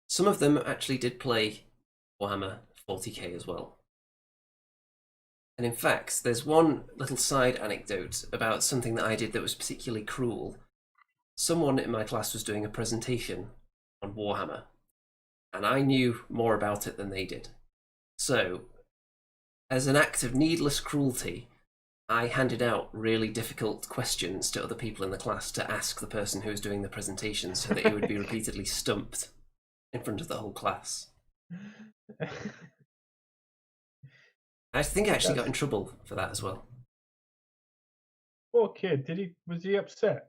Some of them actually did play Warhammer 40k as well. And in fact, there's one little side anecdote about something that I did that was particularly cruel. Someone in my class was doing a presentation on Warhammer, and I knew more about it than they did. So, as an act of needless cruelty, I handed out really difficult questions to other people in the class to ask the person who was doing the presentation so that he would be repeatedly stumped in front of the whole class. I think I actually got in trouble for that as well.
Poor kid. Was he upset?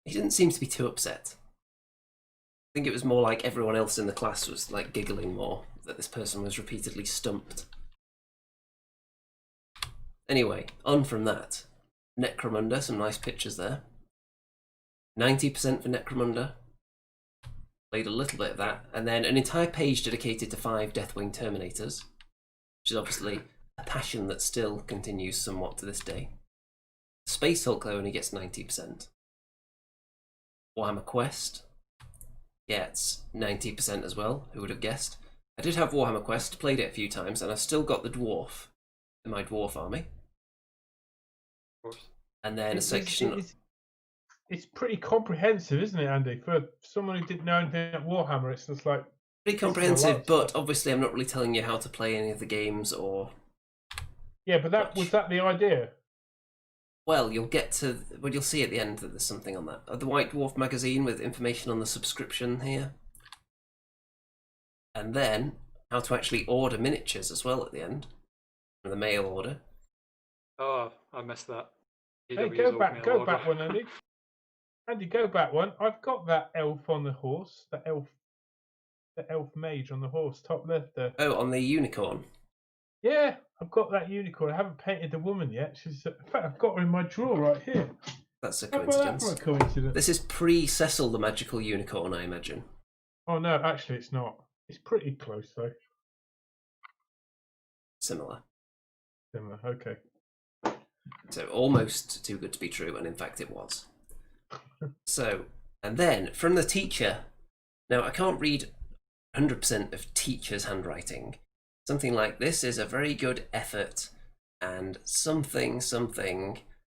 He didn't seem to be too upset. I think it was more like everyone else in the class was like giggling more that this person was repeatedly stumped. Anyway, on from that. Necromunda, some nice pictures there. 90% for Necromunda. Played a little bit of that. And then an entire page dedicated to 5 Deathwing Terminators, which is obviously a passion that still continues somewhat to this day. Space Hulk, though, only gets 90%. Warhammer Quest gets 90% as well, who would have guessed. I did have Warhammer Quest, played it a few times, and I've still got the Dwarf in my Dwarf army.
Of course.
And then a section...
It's pretty comprehensive, isn't it, Andy? For someone who didn't know anything about Warhammer, it's just like...
Pretty comprehensive, but obviously I'm not really telling you how to play any of the games or...
Yeah, but was that the idea?
Well, you'll see at the end that there's something on that. The White Dwarf magazine with information on the subscription here. And then how to actually order miniatures as well at the end. For the mail order.
Oh, I missed that.
Hey,
AW's
go back
oatmeal
one,
order.
Andy. Andy, go back one. I've got that elf on the horse. The elf mage on the horse, top left there.
Oh, on the unicorn.
Yeah, I've got that unicorn. I haven't painted the woman yet. In fact, I've got her in my drawer right here.
That's a
How about that
coincidence.
for a coincidence?
This is pre-Cecil the Magical Unicorn, I imagine.
Oh no, actually, it's not. It's pretty close though.
Similar.
Similar. Okay.
So almost too good to be true, and in fact it was. So, and then from the teacher. Now I can't read 100% of teacher's handwriting. Something like, this is a very good effort, and something.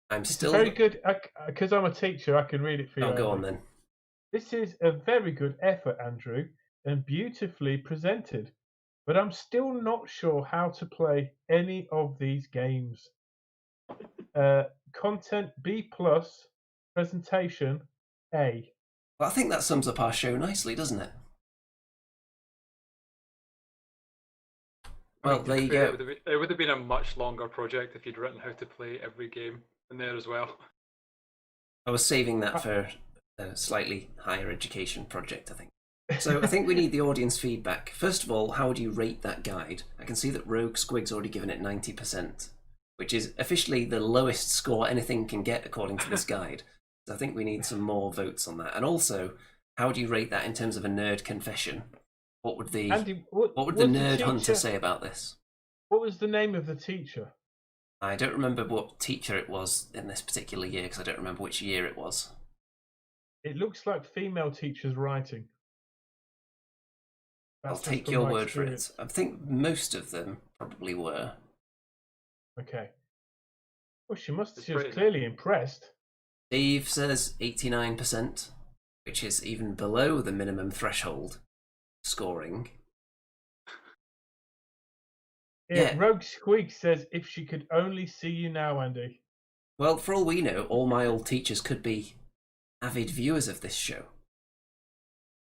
I'm still
very good, because I'm a teacher. I can read it for you.
Oh, go on
Andy.
then.
This is a very good effort, Andrew, and beautifully presented. But I'm still not sure how to play any of these games. Content B+, presentation A.
Well, I think that sums up our show nicely, doesn't it? Well, there you go.
It would have been a much longer project if you'd written how to play every game in there as well.
I was saving that for a slightly higher education project, I think. So I think we need the audience feedback. First of all, how would you rate that guide? I can see that Rogue Squig's already given it 90%, which is officially the lowest score anything can get according to this guide. So I think we need some more votes on that. And also, how would you rate that in terms of a nerd confession? What would the
Andy,
what would the nerd hunter say about this?
What was the name of the teacher?
I don't remember what teacher it was in this particular year because I don't remember which year it was.
It looks like female teachers writing.
I'll
That's
take
from
your
my
word
experience.
for it. I think most of them probably were.
Okay. Well, she was
pretty-
clearly impressed.
Dave says 89%, which is even below the minimum threshold scoring.
Yeah,
Yeah.
Rogue Squeak says, if she could only see you now, Andy.
Well, for all we know, all my old teachers could be avid viewers of this show.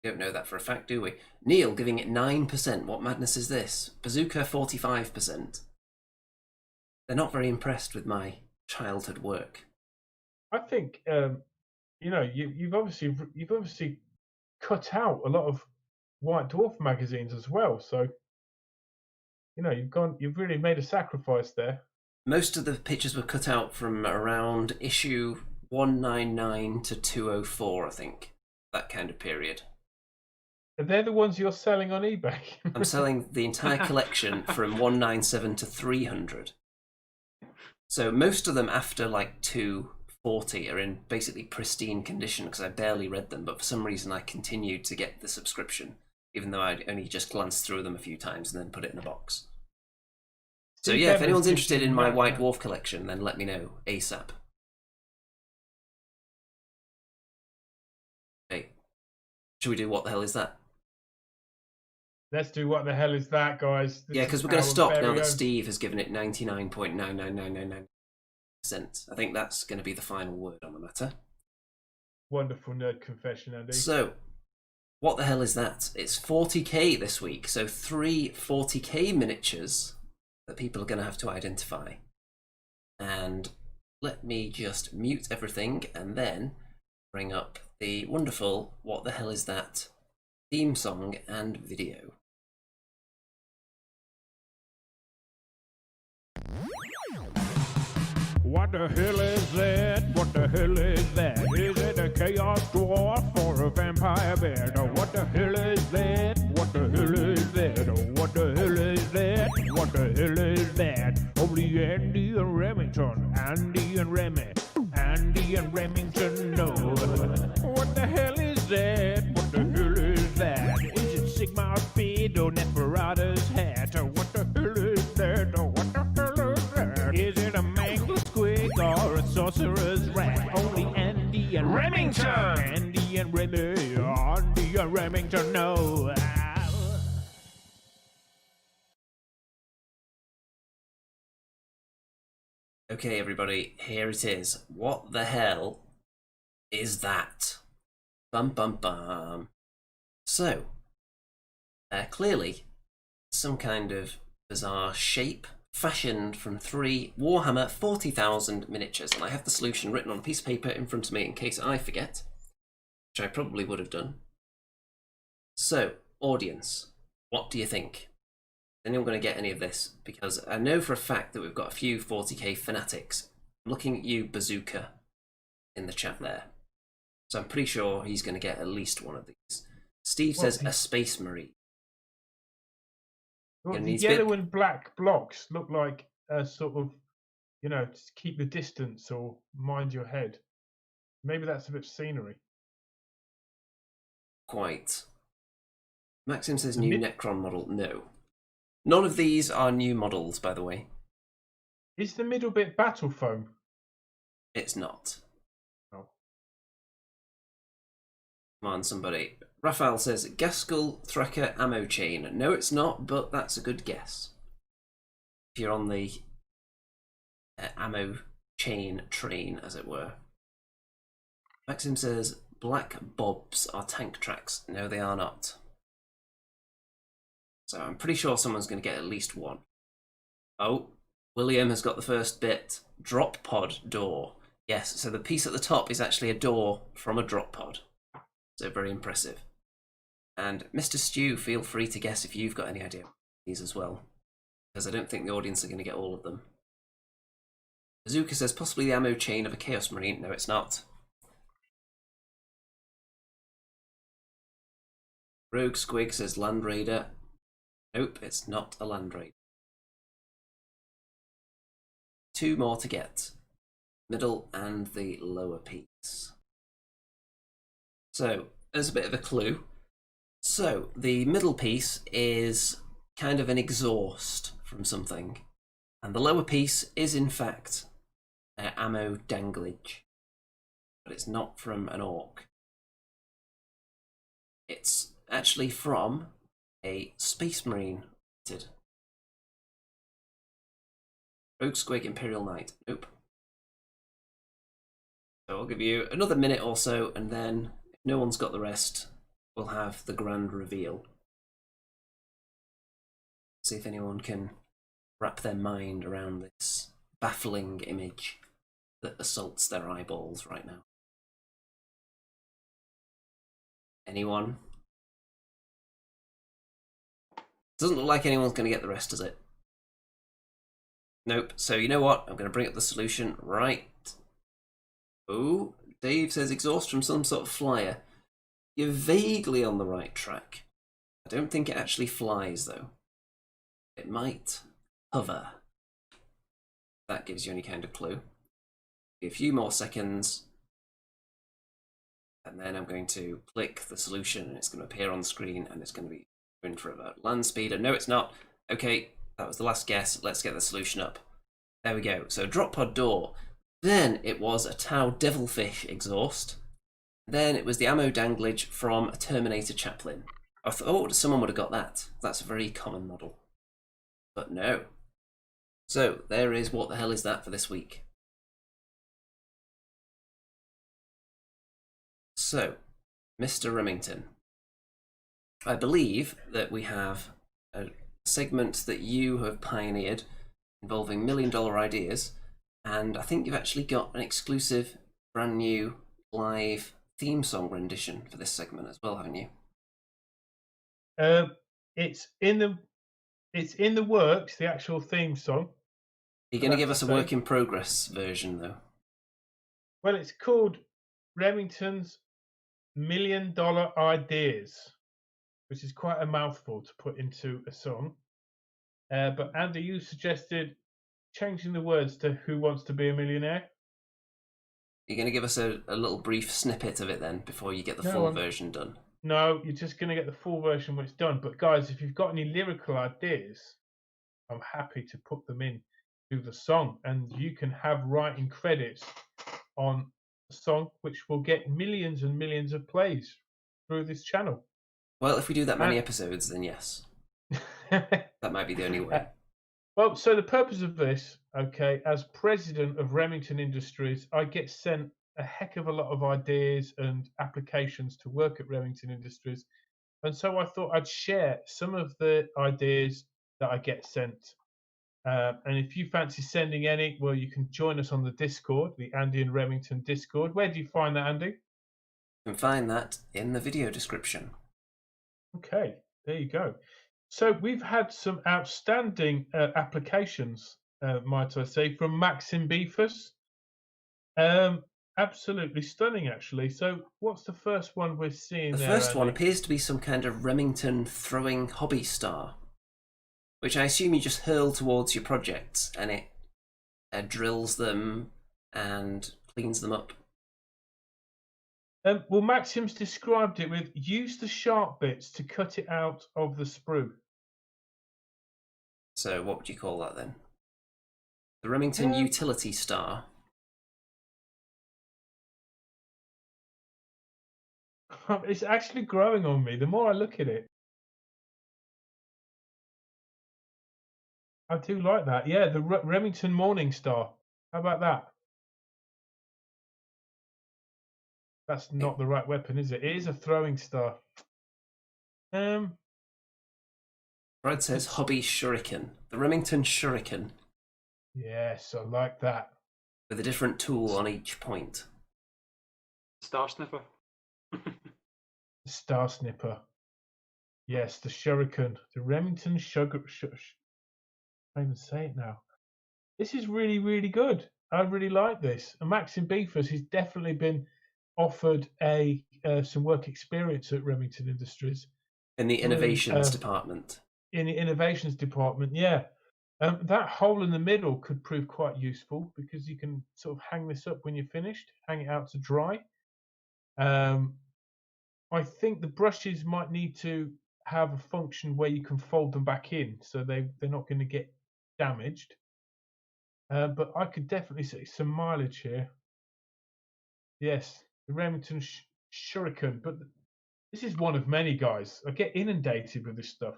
We don't know that for a fact, do we? Neil giving it 9%. What madness is this? Bazooka 45%. They're not very impressed with my childhood work.
I think you've obviously cut out a lot of White Dwarf magazines as well. So you've really made a sacrifice there.
Most of the pictures were cut out from around issue 199 to 204, I think. That kind of period.
And they're the ones you're selling on eBay.
I'm selling the entire collection from 197 to 300. So most of them after like 240 are in basically pristine condition because I barely read them, but for some reason I continued to get the subscription, even though I'd only just glanced through them a few times and then put it in a box. So yeah, if anyone's interested in my White Dwarf collection, then let me know ASAP. Okay. Should we do What the Hell Is That?
Let's do What the Hell Is That, guys?
Yeah, because we're going to stop now that Steve has given it 99.99999%. I think that's going to be the final word on the matter.
Wonderful nerd confession, Andy.
So, what the hell is that? It's 40k this week, so 3 40k miniatures that people are going to have to identify. And let me just mute everything and then bring up the wonderful What the Hell Is That theme song and video.
What the hell is that? What the hell is that? Is it a chaos dwarf or a vampire bear? Oh, what the hell is that? What the hell is that? Oh, what the hell is that? What the hell is that? Only Andy and Remington, Andy and Remy, Andy and Remington know. What the hell is that? What the hell is that? Is it Sigmar's beard or Neferata's hat? Oh, what the hell is that? Oh, what the hell is that? Is it a mangled squig or a sorcerer's rat? Only Andy and Remington, Andy and Remy, Andy and Remington know.
Okay, everybody, here it is. What the hell is that? Bum bum bum. So, clearly, some kind of bizarre shape fashioned from 3 Warhammer 40,000 miniatures, and I have the solution written on a piece of paper in front of me in case I forget, which I probably would have done. So, audience, what do you think? Is anyone going to get any of this? Because I know for a fact that we've got a few 40k fanatics. I'm looking at you, Bazooka, in the chat there. So I'm pretty sure he's going to get at least one of these. Steve says a space marine.
Well, the yellow and black blocks look like a sort of, to keep the distance or mind your head. Maybe that's a bit of scenery.
Quite. Maxim says new Necron model. No. None of these are new models, by the way.
Is the middle bit battle foam?
It's not.
Oh.
Come on, somebody. Raphael says Gaskell Thracker ammo chain. No, it's not, but that's a good guess. If you're on the ammo chain train, as it were. Maxim says black bobs are tank tracks. No, they are not. So I'm pretty sure someone's going to get at least one. Oh, William has got the first bit. Drop pod door. Yes, so the piece at the top is actually a door from a drop pod. So very impressive. And Mr. Stew, feel free to guess if you've got any idea of these as well, because I don't think the audience are going to get all of them. Bazooka says possibly the ammo chain of a Chaos Marine. No, it's not. Rogue Squig says Land Raider. Nope, it's not a Land Raider. 2 more to get. Middle and the lower piece. So, there's a bit of a clue. So, the middle piece is kind of an exhaust from something. And the lower piece is, in fact, ammo danglage. But it's not from an orc. It's actually from a Space Marine. Rogue Squig Imperial Knight. Nope. So I'll give you another minute or so, and then if no one's got the rest, we'll have the grand reveal. See if anyone can wrap their mind around this baffling image that assaults their eyeballs right now. Anyone? Doesn't look like anyone's going to get the rest, does it? Nope. So you know what? I'm going to bring up the solution right. Oh, Dave says exhaust from some sort of flyer. You're vaguely on the right track. I don't think it actually flies, though. It might hover. That gives you any kind of clue. A few more seconds. And then I'm going to click the solution, and it's going to appear on the screen, and it's going to be going for about land speeder. No, it's not. Okay, that was the last guess. Let's get the solution up. There we go. So drop pod door. Then it was a Tau Devilfish exhaust. Then it was the ammo danglage from a Terminator chaplain. I thought someone would have got that. That's a very common model. But no. So there is What the Hell Is That for this week. So, Mr. Remington. I believe that we have a segment that you have pioneered involving $1 million ideas, and I think you've actually got an exclusive, brand new, live theme song rendition for this segment as well, haven't you?
It's in the works, the actual theme song.
You're going to give us a work in progress version, though.
Well, it's called Remington's $1 Million Ideas, which is quite a mouthful to put into a song. But Andy, you suggested changing the words to Who Wants to Be a Millionaire?
You're going to give us a little brief snippet of it then before you get the full version done?
No, you're just going to get the full version when it's done. But guys, if you've got any lyrical ideas, I'm happy to put them in to the song. And you can have writing credits on the song, which will get millions and millions of plays through this channel.
Well, if we do that many episodes, then yes. That might be the only way.
Well, so the purpose of this, okay, as president of Remington Industries, I get sent a heck of a lot of ideas and applications to work at Remington Industries. And so I thought I'd share some of the ideas that I get sent. And if you fancy sending any, well, you can join us on the Discord, the Andy and Remington Discord. Where do you find that, Andy?
You can find that in the video description.
Okay, there you go. So we've had some outstanding applications, might I say, from Maxim Beefus. Absolutely stunning, actually. So what's the first one we're seeing
The
there,
first one
Andy?
appears to be some kind of Remington throwing hobby star, which I assume you just hurl towards your projects and it drills them and cleans them up.
Well, Maxim's described it with use the sharp bits to cut it out of the sprue.
So what would you call that then? The Remington utility star.
It's actually growing on me. The more I look at it, I do like that. Yeah, the Remington Morning Star. How about that? That's not the right weapon, is it? It is a throwing star.
Brad says hobby shuriken. The Remington shuriken.
Yes, I like that.
With a different tool on each point.
Star Snipper.
Star Snipper. Yes, the shuriken. The Remington sugar. I can't even say it now. This is really, really good. I really like this. And Maxim Beefus has definitely been offered some work experience at Remington Industries.
In the innovations department.
In the innovations department, yeah. That hole in the middle could prove quite useful because you can sort of hang this up when you're finished, hang it out to dry. I think the brushes might need to have a function where you can fold them back in, so they're not going to get damaged. But I could definitely see some mileage here. Yes, the Remington Shuriken, but this is one of many, guys. I get inundated with this stuff.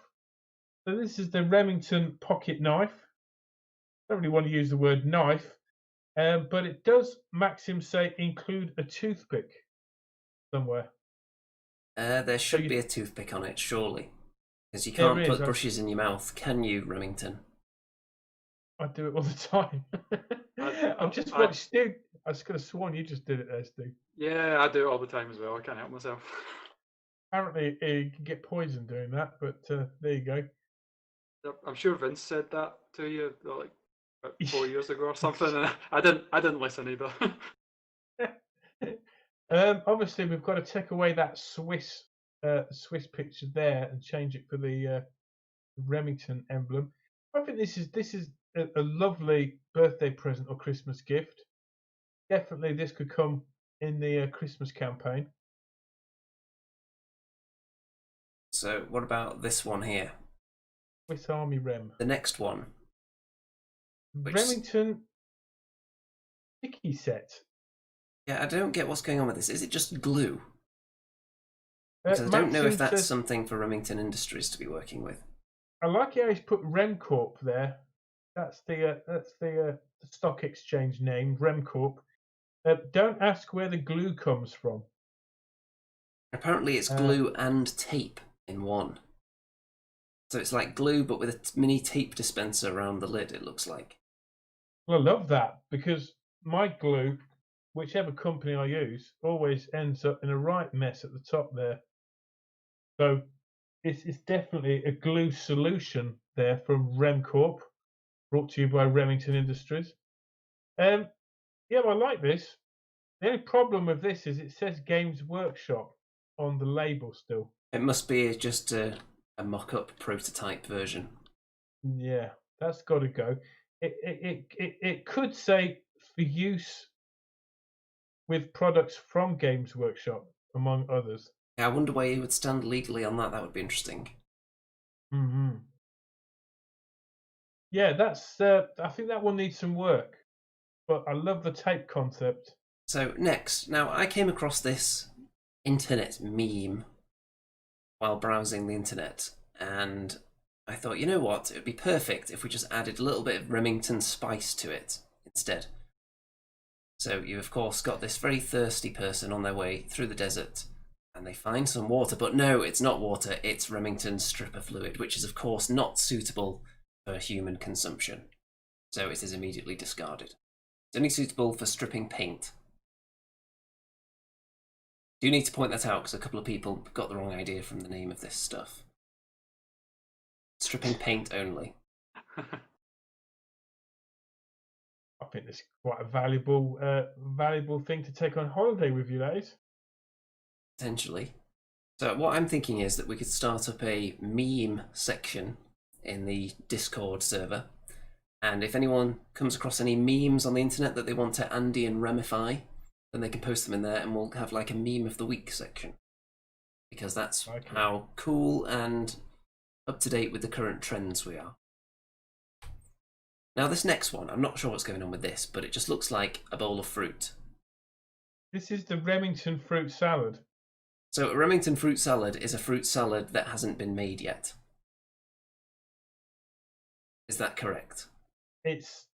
So this is the Remington pocket knife. I don't really want to use the word knife, but it does, Maxim say, include a toothpick somewhere.
There should be a toothpick on it, surely. Because you can't put brushes in your mouth, can you, Remington?
I do it all the time. I'm just watching Stu. I could have sworn you just did it there, Stu.
Yeah, I do it all the time as well. I can't help myself.
Apparently, you can get poisoned doing that, but there you go.
I'm sure Vince said that to you like about 4 years ago or something, and I didn't listen either.
Obviously, we've got to take away that Swiss picture there and change it for the Remington emblem. I think this is a lovely birthday present or Christmas gift. Definitely, this could come in the Christmas campaign.
So, what about this one here?
Swiss Army Rem.
The next one.
Remington sticky set.
Yeah, I don't get what's going on with this. Is it just glue? Because I don't know if that's something for Remington Industries to be working with.
I like how he's put RemCorp there. That's the stock exchange name, RemCorp. Don't ask where the glue comes from.
Apparently, it's glue and tape in one. So it's like glue, but with a mini tape dispenser around the lid, it looks like.
Well, I love that because my glue, whichever company I use, always ends up in a right mess at the top there. So it's definitely a glue solution there from RemCorp, brought to you by Remington Industries. Yeah, I like this. The only problem with this is it says Games Workshop on the label still.
It must be just a mock-up prototype version.
Yeah, that's got to go. It could say for use with products from Games Workshop, among others.
Yeah, I wonder why you would stand legally on that. That would be interesting.
Mm-hmm. Yeah, that's. I think that will need some work, but I love the tape concept.
So next, now I came across this internet meme while browsing the internet, and I thought, you know what, it would be perfect if we just added a little bit of Remington spice to it instead. So you of course got this very thirsty person on their way through the desert, and they find some water, but no, it's not water, it's Remington's stripper fluid, which is of course not suitable for human consumption. So it is immediately discarded. It's only suitable for stripping paint. Do need to point that out because a couple of people got the wrong idea from the name of this stuff. Stripping paint only.
I think it's quite a valuable thing to take on holiday with you, that is.
Potentially. So what I'm thinking is that we could start up a meme section in the Discord server, and if anyone comes across any memes on the internet that they want to Andy and Remify, then they can post them in there, and we'll have like a meme of the week section, because that's how cool and up to date with the current trends we are. Now this next one, I'm not sure what's going on with this, but it just looks like a bowl of fruit.
This is the Remington fruit salad.
So a Remington fruit salad is a fruit salad that hasn't been made yet. Is that correct?
It's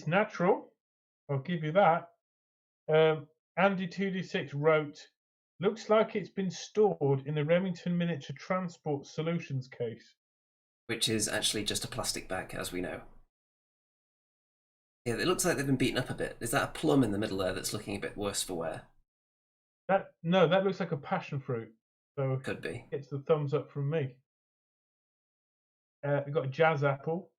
natural. I'll give you that. Andy2D6 wrote, looks like it's been stored in the Remington Miniature Transport Solutions case.
Which is actually just a plastic bag, as we know. Yeah, it looks like they've been beaten up a bit. Is that a plum in the middle there that's looking a bit worse for wear?
No, that looks like a passion fruit. So
could be.
It's the thumbs up from me. We've got a jazz apple.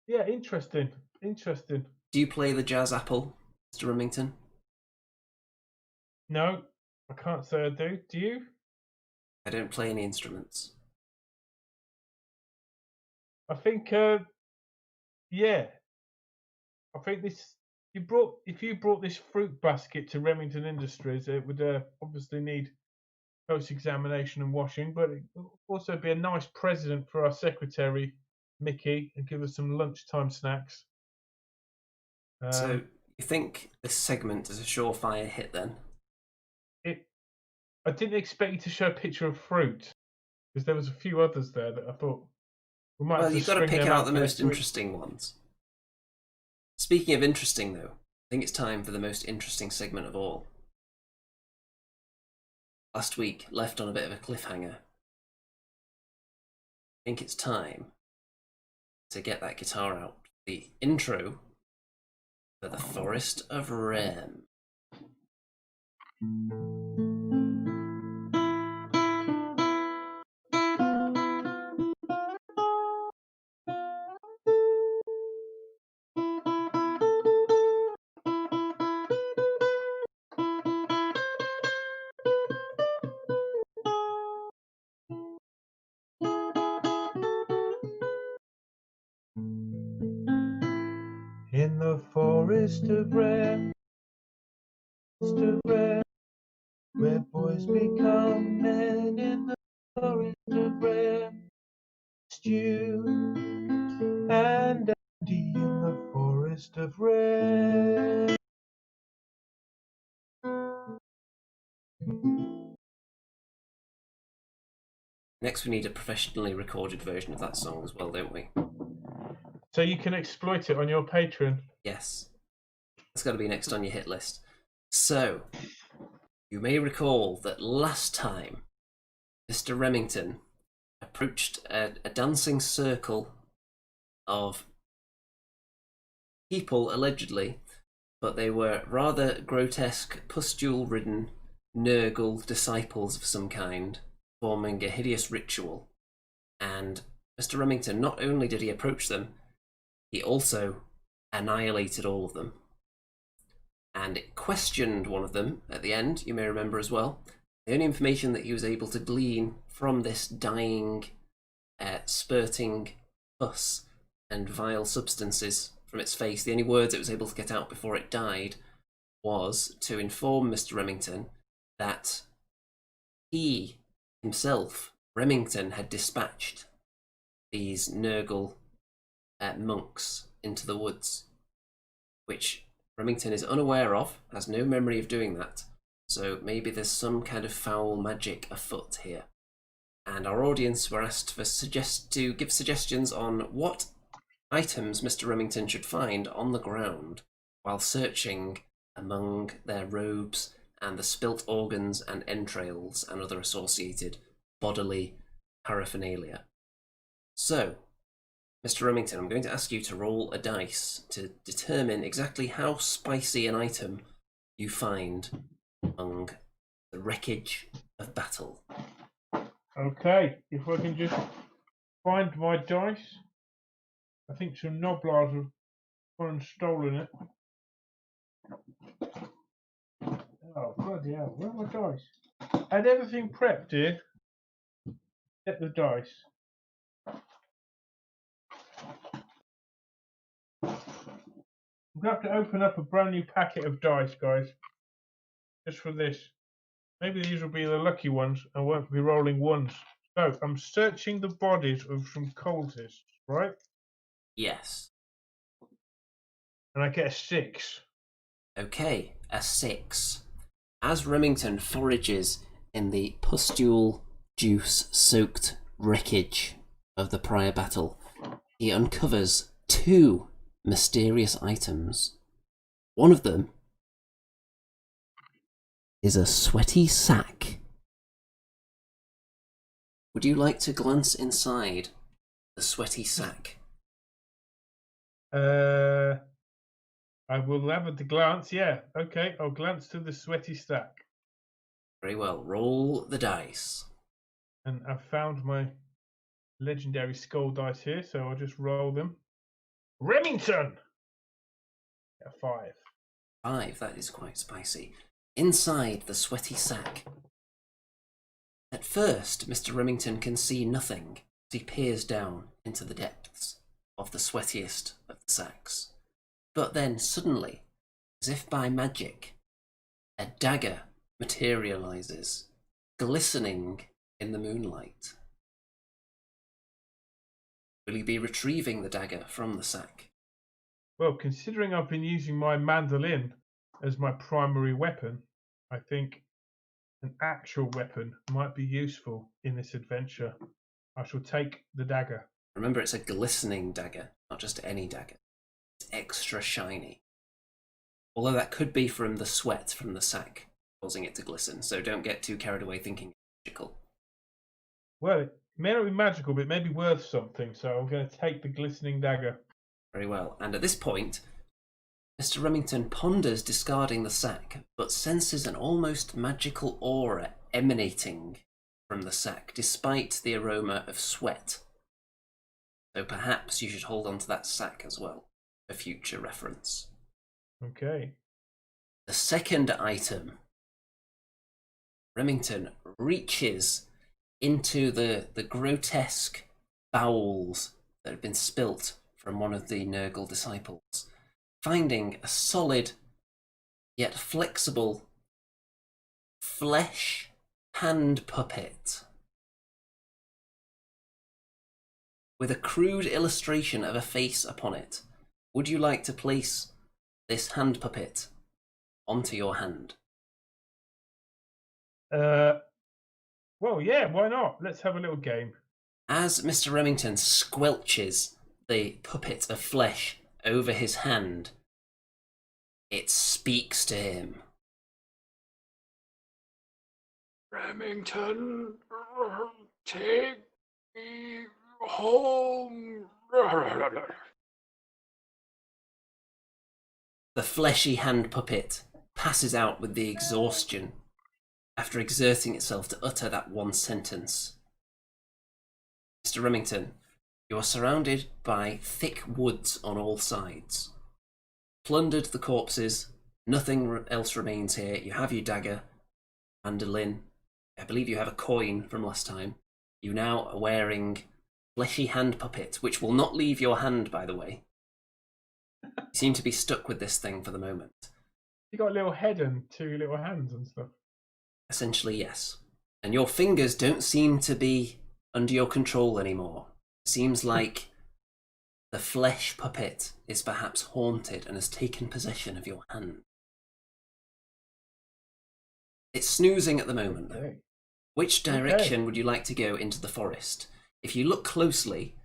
Yeah, interesting. Interesting.
Do you play the jazz apple, Mr. Remington?
No, I can't say I do. Do you?
I don't play any instruments.
I think, yeah. I think this. If you brought this fruit basket to Remington Industries, it would obviously need close examination and washing, but it would also be a nice present for our secretary, Mickey, and give us some lunchtime snacks.
So you think this segment is a surefire hit then?
I didn't expect you to show a picture of fruit, because there was a few others there that I thought we might.
Well, you've got to pick out the most interesting ones. Speaking of interesting, though, I think it's time for the most interesting segment of all. Last week, left on a bit of a cliffhanger. I think it's time to get that guitar out. The intro for the Forest of Rem.
In the forest of Rem, where boys become men. In the forest of Rem, Stew and Andy in the forest of Rem.
Next, we need a professionally recorded version of that song as well, don't we?
So you can exploit it on your Patreon.
Yes. That's got to be next on your hit list. So, you may recall that last time Mr. Remington approached a dancing circle of people, allegedly, but they were rather grotesque, pustule-ridden, Nurgle disciples of some kind, forming a hideous ritual. And Mr. Remington, not only did he approach them, he also annihilated all of them. And it questioned one of them at the end, you may remember as well. The only information that he was able to glean from this dying, spurting pus and vile substances from its face, the only words it was able to get out before it died was to inform Mr. Remington that he himself, Remington, had dispatched these Nurgle monks into the woods, which Remington is unaware of, has no memory of doing that, so maybe there's some kind of foul magic afoot here. and our audience were asked to give suggestions on what items Mr. Remington should find on the ground while searching among their robes and the spilt organs and entrails and other associated bodily paraphernalia. So, Mr. Remington, I'm going to ask you to roll a dice to determine exactly how spicy an item you find among the wreckage of battle.
Okay, if I can just find my dice. I think some Noblars have gone and stolen it. Oh, bloody hell, where are my dice? I had everything prepped here. Get the dice. I'm going to have to open up a brand new packet of dice, guys. Just for this. Maybe these will be the lucky ones. I won't be rolling ones. So, I'm searching the bodies of some cultists, right?
Yes.
And I get a 6.
Okay, a 6. As Remington forages in the pustule juice-soaked wreckage of the prior battle, he uncovers 2 mysterious items. One of them is a sweaty sack. Would you like to glance inside the sweaty sack?
I will have a glance, yeah. Okay, I'll glance to the sweaty stack.
Very well, roll the dice.
And I've found my legendary skull dice here, so I'll just roll them. Remington! A 5.
5, that is quite spicy. Inside the sweaty sack. At first, Mr. Remington can see nothing as he peers down into the depths of the sweatiest of the sacks. But then, suddenly, as if by magic, a dagger materializes, glistening in the moonlight. Will you be retrieving the dagger from the sack?
Well, considering I've been using my mandolin as my primary weapon, I think an actual weapon might be useful in this adventure. I shall take the dagger.
Remember, it's a glistening dagger, not just any dagger. It's extra shiny. Although that could be from the sweat from the sack, causing it to glisten, so don't get too carried away thinking it's magical.
Well, it may not be magical, but it may be worth something, so I'm going to take the glistening dagger.
Very well, and at this point, Mr. Remington ponders discarding the sack, but senses an almost magical aura emanating from the sack, despite the aroma of sweat. So perhaps you should hold on to that sack as well, for future reference.
Okay.
The second item. Remington reaches into the grotesque bowels that have been spilt from one of the Nurgle disciples, finding a solid yet flexible flesh hand puppet with a crude illustration of a face upon it. Would you like to place this hand puppet onto your hand?
Well, yeah, why not? Let's have a little game.
As Mr. Remington squelches the puppet of flesh over his hand, it speaks to him.
Remington, take me home.
The fleshy hand puppet passes out with the exhaustion after exerting itself to utter that one sentence. Mr. Remington, you are surrounded by thick woods on all sides. Plundered the corpses, nothing else remains here. You have your dagger, mandolin. I believe you have a coin from last time. You now are wearing fleshy hand puppet, which will not leave your hand, by the way. You seem to be stuck with this thing for the moment.
You got a little head and 2 little hands and stuff.
Essentially, yes. And your fingers don't seem to be under your control anymore. It seems like the flesh puppet is perhaps haunted and has taken possession of your hand. It's snoozing at the moment, though.
Okay.
Which direction would you like to go into the forest? If you look closely,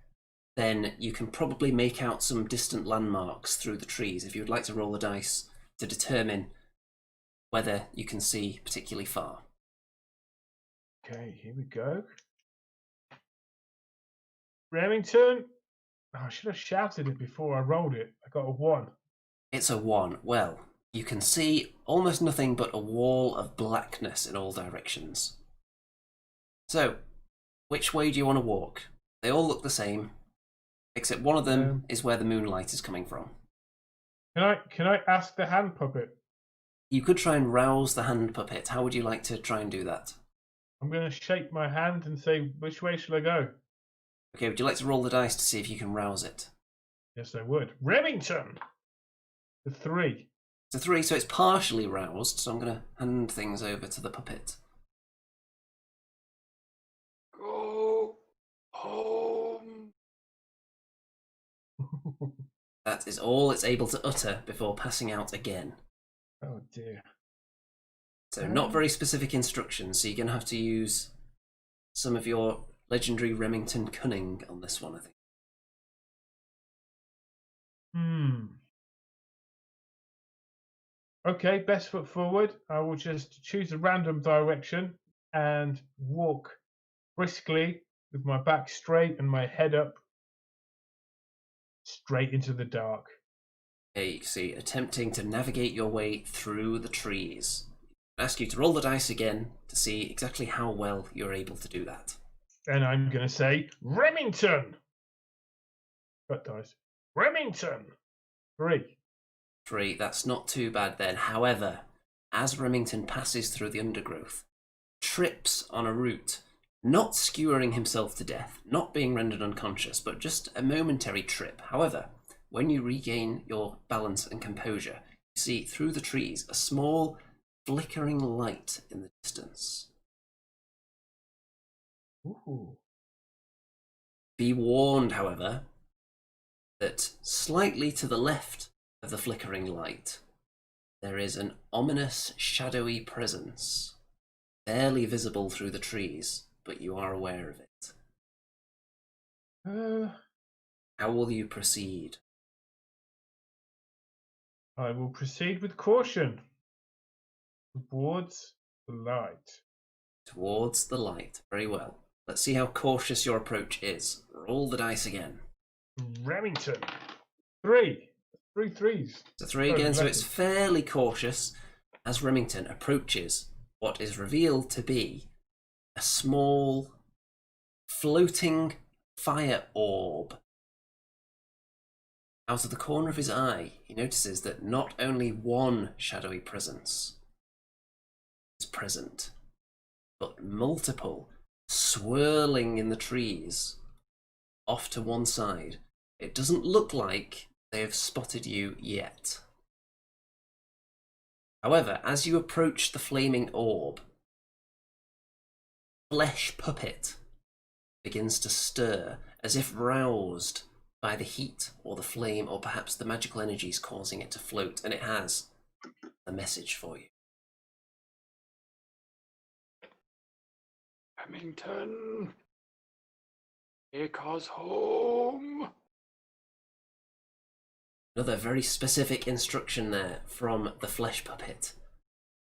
then you can probably make out some distant landmarks through the trees if you would like to roll the dice to determine whether you can see particularly far.
Okay, here we go. Remington. Oh, I should have shouted it before I rolled it. I got a 1.
It's a 1. Well, you can see almost nothing but a wall of blackness in all directions. So, which way do you want to walk? They all look the same, except one of them is where the moonlight is coming from.
Can I ask the hand puppet?
You could try and rouse the hand puppet. How would you like to try and do that?
I'm going to shake my hand and say, which way shall I go?
Okay, would you like to roll the dice to see if you can rouse it?
Yes, I would. Remington! The 3.
It's a 3, so it's partially roused, so I'm going to hand things over to the puppet.
Go home.
That is all it's able to utter before passing out again.
Oh dear.
So not very specific instructions, so you're going to have to use some of your legendary Remington cunning on this one, I think.
Okay, best foot forward. I will just choose a random direction and walk briskly with my back straight and my head up straight into the dark.
Okay, you can see attempting to navigate your way through the trees. I ask you to roll the dice again to see exactly how well you're able to do that.
And I'm going to say, Remington! Cut dice. Remington! 3.
3, that's not too bad then. However, as Remington passes through the undergrowth, trips on a root, not skewering himself to death, not being rendered unconscious, but just a momentary trip. However, when you regain your balance and composure, you see through the trees a small flickering light in the distance.
Ooh.
Be warned, however, that slightly to the left of the flickering light, there is an ominous, shadowy presence, barely visible through the trees, but you are aware of it. How will you proceed?
I will proceed with caution towards the light.
Towards the light. Very well. Let's see how cautious your approach is. Roll the dice again.
Remington. 3. 3 threes.
It's a 3 again, so it's fairly cautious as Remington approaches what is revealed to be a small floating fire orb. Out of the corner of his eye, he notices that not only one shadowy presence is present, but multiple swirling in the trees off to one side. It doesn't look like they have spotted you yet. However, as you approach the flaming orb, flesh puppet begins to stir as if roused by the heat or the flame or perhaps the magical energies causing it to float, and it has a message for you.
Remington, take us home.
Another very specific instruction there from the flesh puppet.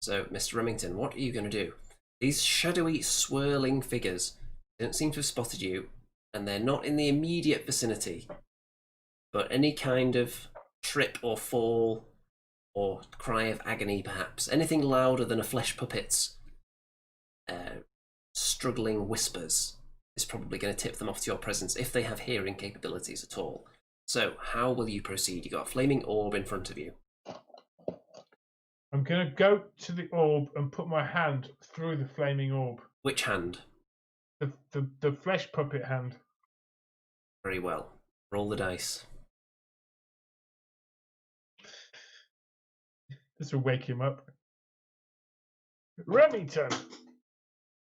So, Mr. Remington, what are you going to do? These shadowy, swirling figures don't seem to have spotted you, and they're not in the immediate vicinity. But any kind of trip or fall or cry of agony, perhaps, anything louder than a flesh puppet's struggling whispers is probably going to tip them off to your presence if they have hearing capabilities at all. So, how will you proceed? You've got a flaming orb in front of you.
I'm going to go to the orb and put my hand through the flaming orb.
Which hand?
The flesh puppet hand.
Very well. Roll the dice.
This will wake him up. Remington!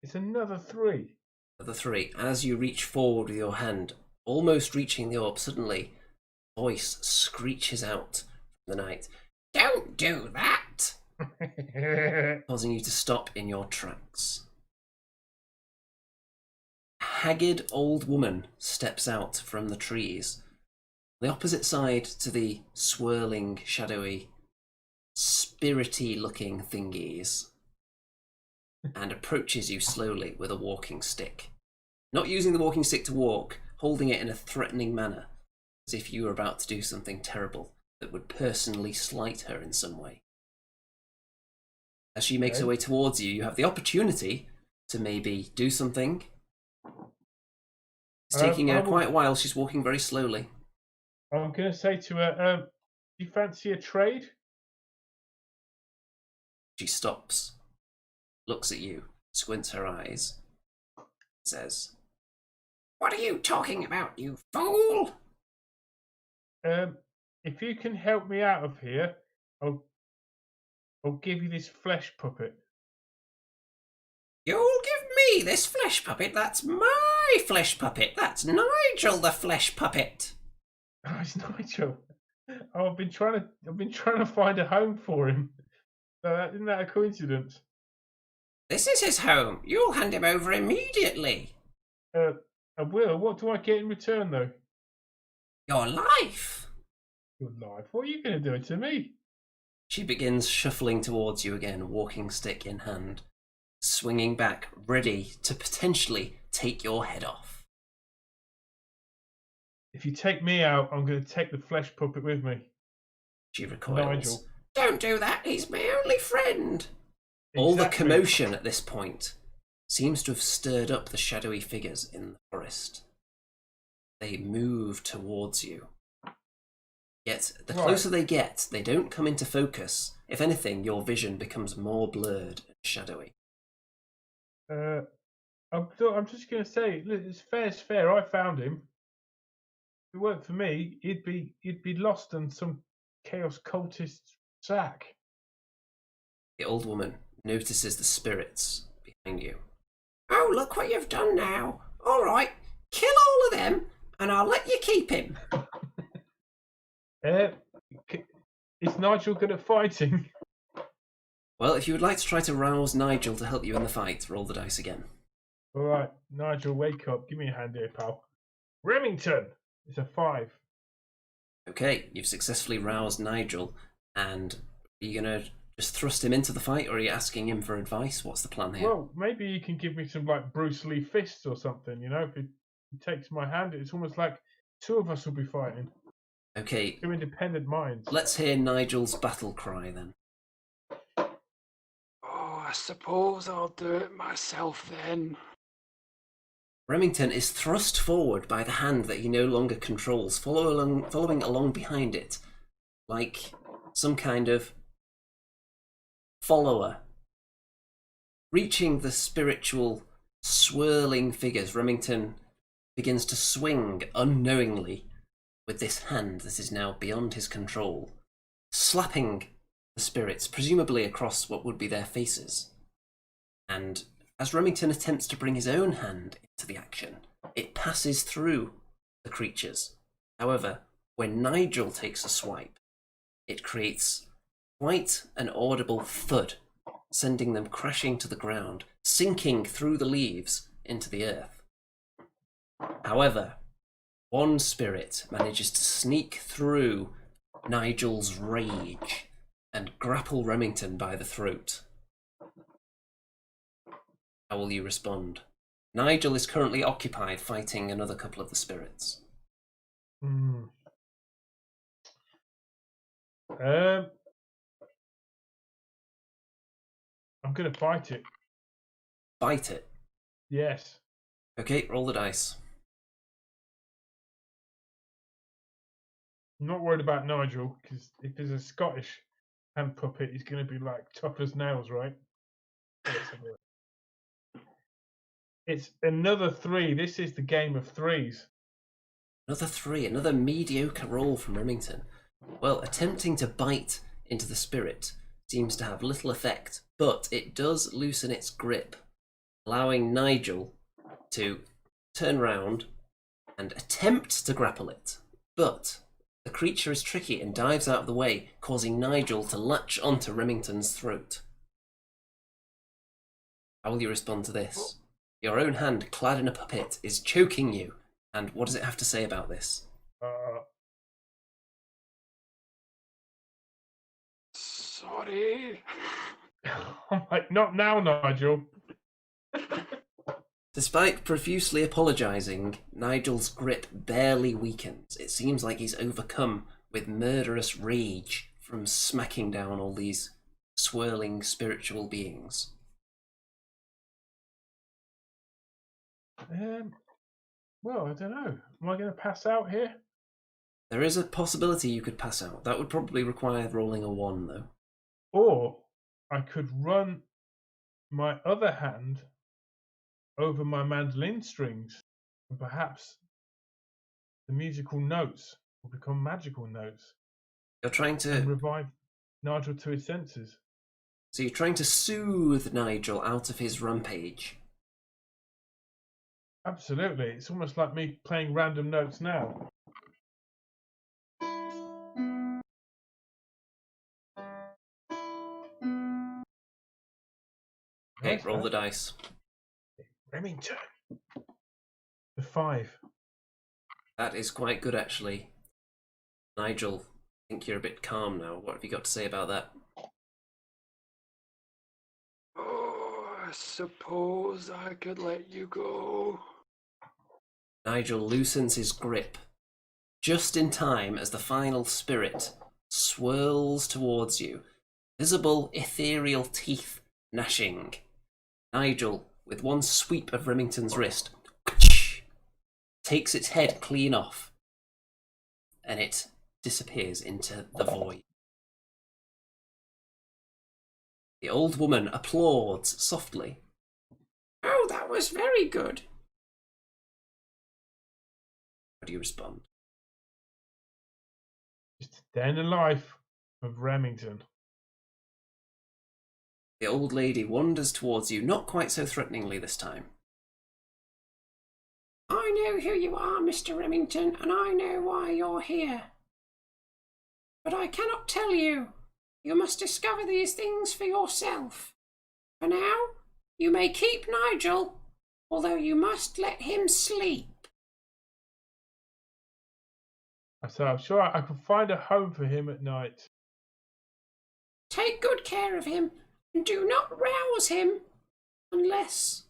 It's another 3.
Another 3. As you reach forward with your hand, almost reaching the orb, suddenly a voice screeches out from the night. Don't do that! Causing you to stop in your tracks. haggard old woman steps out from the trees, the opposite side to the swirling, shadowy, spirity looking thingies, and approaches you slowly with a walking stick. Not using the walking stick to walk, holding it in a threatening manner, as if you were about to do something terrible that would personally slight her in some way. As she makes her way towards you, you have the opportunity to maybe do something. It's taking her quite a while. She's walking very slowly.
I'm going to say to her, do you fancy a trade?
She stops, looks at you, squints her eyes, says, "What are you talking about, you fool?"
If you can help me out of here, I'll give you this flesh puppet.
You'll give me this flesh puppet? That's my flesh puppet. That's Nigel the flesh puppet.
Oh, it's Nigel. Oh, I've been trying to find a home for him. Isn't that a coincidence?
This is his home. You'll hand him over immediately.
I will. What do I get in return, though?
Your life.
Your life? What are you going to do to me?
She begins shuffling towards you again, walking stick in hand, swinging back, ready to potentially take your head off.
If you take me out, I'm going to take the flesh puppet with me.
She recoils.
Nigel.
Don't do that. He's my only friend. Exactly. All the commotion at this point seems to have stirred up the shadowy figures in the forest. They move towards you. Yet, the closer they get, they don't come into focus. If anything, your vision becomes more blurred and shadowy.
I'm just going to say, look, it's fair. I found him. If it weren't for me, he'd be lost in some chaos cultist sack.
The old woman notices the spirits behind you. Oh, look what you've done now. All right, kill all of them, and I'll let you keep him.
Is Nigel good at fighting?
Well, if you would like to try to rouse Nigel to help you in the fight, roll the dice again.
All right, Nigel, wake up. Give me a hand here, pal. Remington! It's a 5.
Okay, you've successfully roused Nigel, and are you going to just thrust him into the fight, or are you asking him for advice? What's the plan here?
Well, maybe you can give me some, like, Bruce Lee fists or something, you know? If he takes my hand, it's almost like 2 of us will be fighting.
Okay.
2 independent minds.
Let's hear Nigel's battle cry, then.
Oh, I suppose I'll do it myself, then.
Remington is thrust forward by the hand that he no longer controls, following along behind it, like some kind of follower. Reaching the spiritual, swirling figures, Remington begins to swing unknowingly with this hand that is now beyond his control, slapping the spirits, presumably across what would be their faces. And as Remington attempts to bring his own hand into the action, it passes through the creatures. However, when Nigel takes a swipe, it creates quite an audible thud, sending them crashing to the ground, sinking through the leaves into the earth. However, one spirit manages to sneak through Nigel's rage and grapple Remington by the throat. How will you respond? Nigel is currently occupied fighting another couple of the spirits.
I'm going to fight it.
Fight it?
Yes.
Okay, roll the dice.
I'm not worried about Nigel, because if he's a Scottish hand puppet, he's going to be like tough as nails, right? It's another 3. This is the game of 3s.
Another 3, another mediocre roll from Remington. Well, attempting to bite into the spirit seems to have little effect, but it does loosen its grip, allowing Nigel to turn round and attempt to grapple it. But the creature is tricky and dives out of the way, causing Nigel to latch onto Remington's throat. How will you respond to this? Your own hand, clad in a puppet, is choking you. And what does it have to say about this?
Sorry.
I'm like, not now, Nigel.
Despite profusely apologising, Nigel's grip barely weakens. It seems like he's overcome with murderous rage from smacking down all these swirling spiritual beings.
Well, I don't know. Am I going to pass out here?
There is a possibility you could pass out. That would probably require rolling a 1, though.
Or I could run my other hand over my mandolin strings, and perhaps the musical notes will become magical notes
You're trying
and
to...
revive Nigel to his senses.
So you're trying to soothe Nigel out of his rampage.
Absolutely. It's almost like me playing random notes now.
Okay,
Nice,
roll
man.
the dice.
Remington. The 5.
That is quite good, actually. Nigel, I think you're a bit calm now. What have you got to say about that?
Oh, I suppose I could let you go.
Nigel loosens his grip just in time as the final spirit swirls towards you, visible ethereal teeth gnashing. Nigel, with one sweep of Remington's wrist, takes its head clean off, and it disappears into the void. The old woman applauds softly. Oh, that was very good. How do you respond?
Just a day in the life of Remington.
The old lady wanders towards you, not quite so threateningly this time. I know who you are, Mr. Remington, and I know why you're here. But I cannot tell you. You must discover these things for yourself. For now, you may keep Nigel, although you must let him sleep.
So I'm sure I can find a home for him at night.
Take good care of him, and do not rouse him, unless...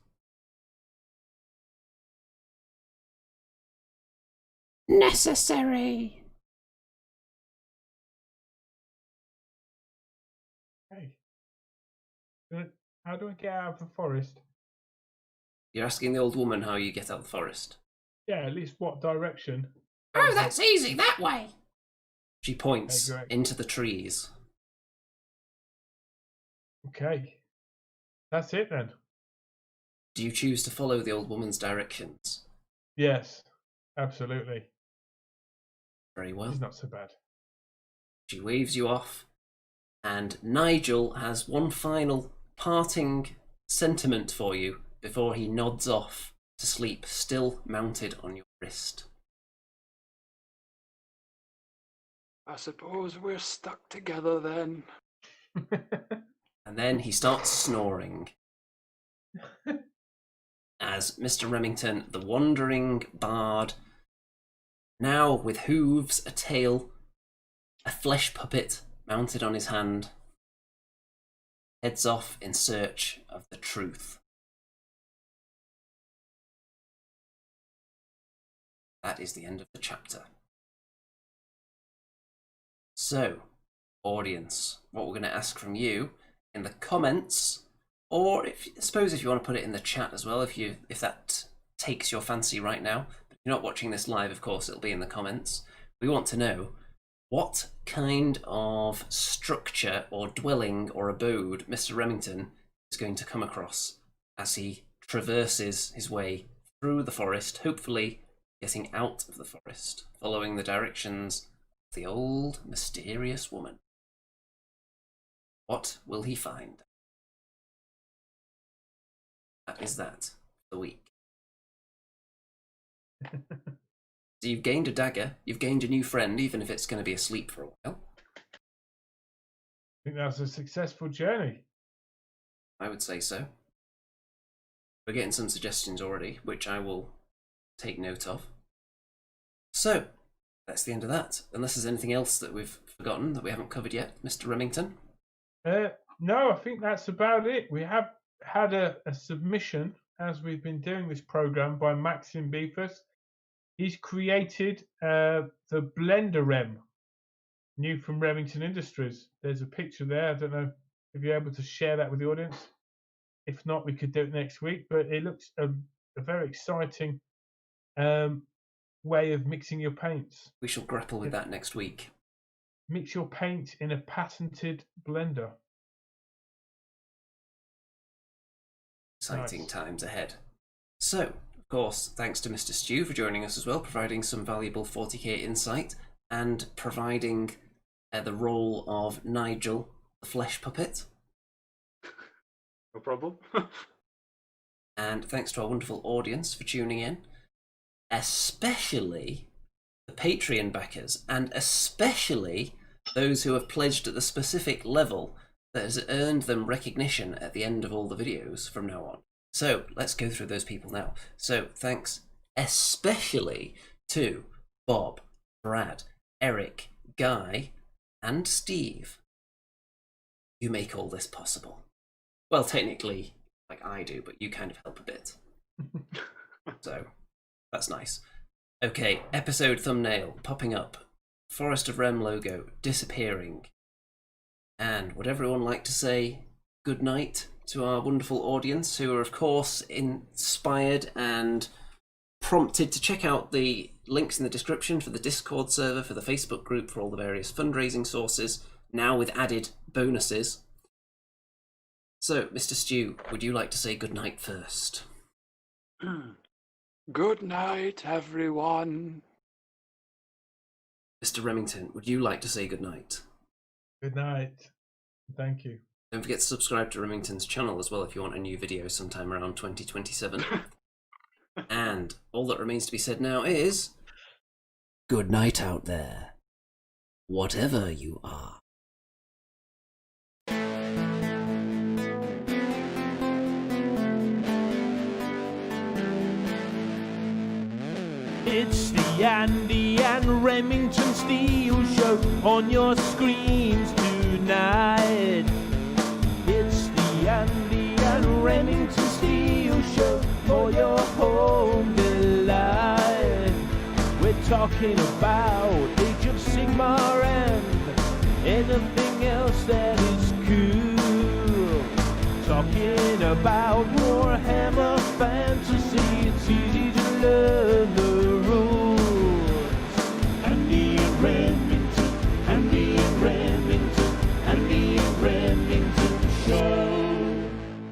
necessary.
Hey. How do I get out of the forest?
You're asking the old woman how you get out of the forest.
Yeah, at least what direction?
Oh, that's easy, that way. She points
Okay, great.
into the trees.
Okay. That's it then.
Do you choose to follow the old woman's directions?
Yes, absolutely.
Very well.
It's not so bad.
She waves you off, and Nigel has one final parting sentiment for you before he nods off to sleep, still mounted on your wrist.
I suppose we're stuck together then.
And then he starts snoring. As Mr. Remington, the wandering bard, now with hooves, a tail, a flesh puppet mounted on his hand, heads off in search of the truth. That is the end of the chapter. So, audience, what we're going to ask from you in the comments, or I suppose if you want to put it in the chat as well, if that takes your fancy right now. But if you're not watching this live, of course, it'll be in the comments. We want to know what kind of structure or dwelling or abode Mr. Remington is going to come across as he traverses his way through the forest, hopefully getting out of the forest, following the directions of the old mysterious woman. What will he find? That is that for the week. So you've gained a dagger, you've gained a new friend, even if it's going to be asleep for a while.
I think that's a successful journey.
I would say so. We're getting some suggestions already, which I will take note of. So, that's the end of that. Unless there's anything else that we've forgotten that we haven't covered yet, Mr. Remington.
No, I think that's about it. We have had a submission as we've been doing this program by Maxim Beefus. He's created the Blender Rem, new from Remington Industries. There's a picture there. I don't know if you're able to share that with the audience. If not, we could do it next week. But it looks a very exciting way of mixing your paints.
We shall grapple with that next week.
Mix your paint in a patented blender.
Exciting
Nice.
times ahead. So, of course, thanks to Mr. Stew for joining us as well, providing some valuable 40k insight and providing the role of Nigel, the flesh puppet.
No problem.
And thanks to our wonderful audience for tuning in, especially the Patreon backers, and especially those who have pledged at the specific level that has earned them recognition at the end of all the videos from now on. So let's go through those people now. So thanks especially to Bob, Brad, Eric, Guy, and Steve. You make all this possible. Well, technically, like I do, but you kind of help a bit. So that's nice. Okay, episode thumbnail popping up. Forest of Rem logo disappearing. And would everyone like to say good night to our wonderful audience, who are, of course, inspired and prompted to check out the links in the description for the Discord server, for the Facebook group, for all the various fundraising sources, now with added bonuses. So, Mr. Stew, would you like to say good night first?
Good night, everyone.
Mr. Remington, would you like to say good night?
Good night. Thank you.
Don't forget to subscribe to Remington's channel as well if you want a new video sometime around 2027. And all that remains to be said now is... good night out there, whatever you are.
It's the Andy and Remington Steel Show on your screens tonight. It's the Andy and Remington Steel Show for your home delight. We're talking about Age of Sigmar and anything else that is cool. Talking about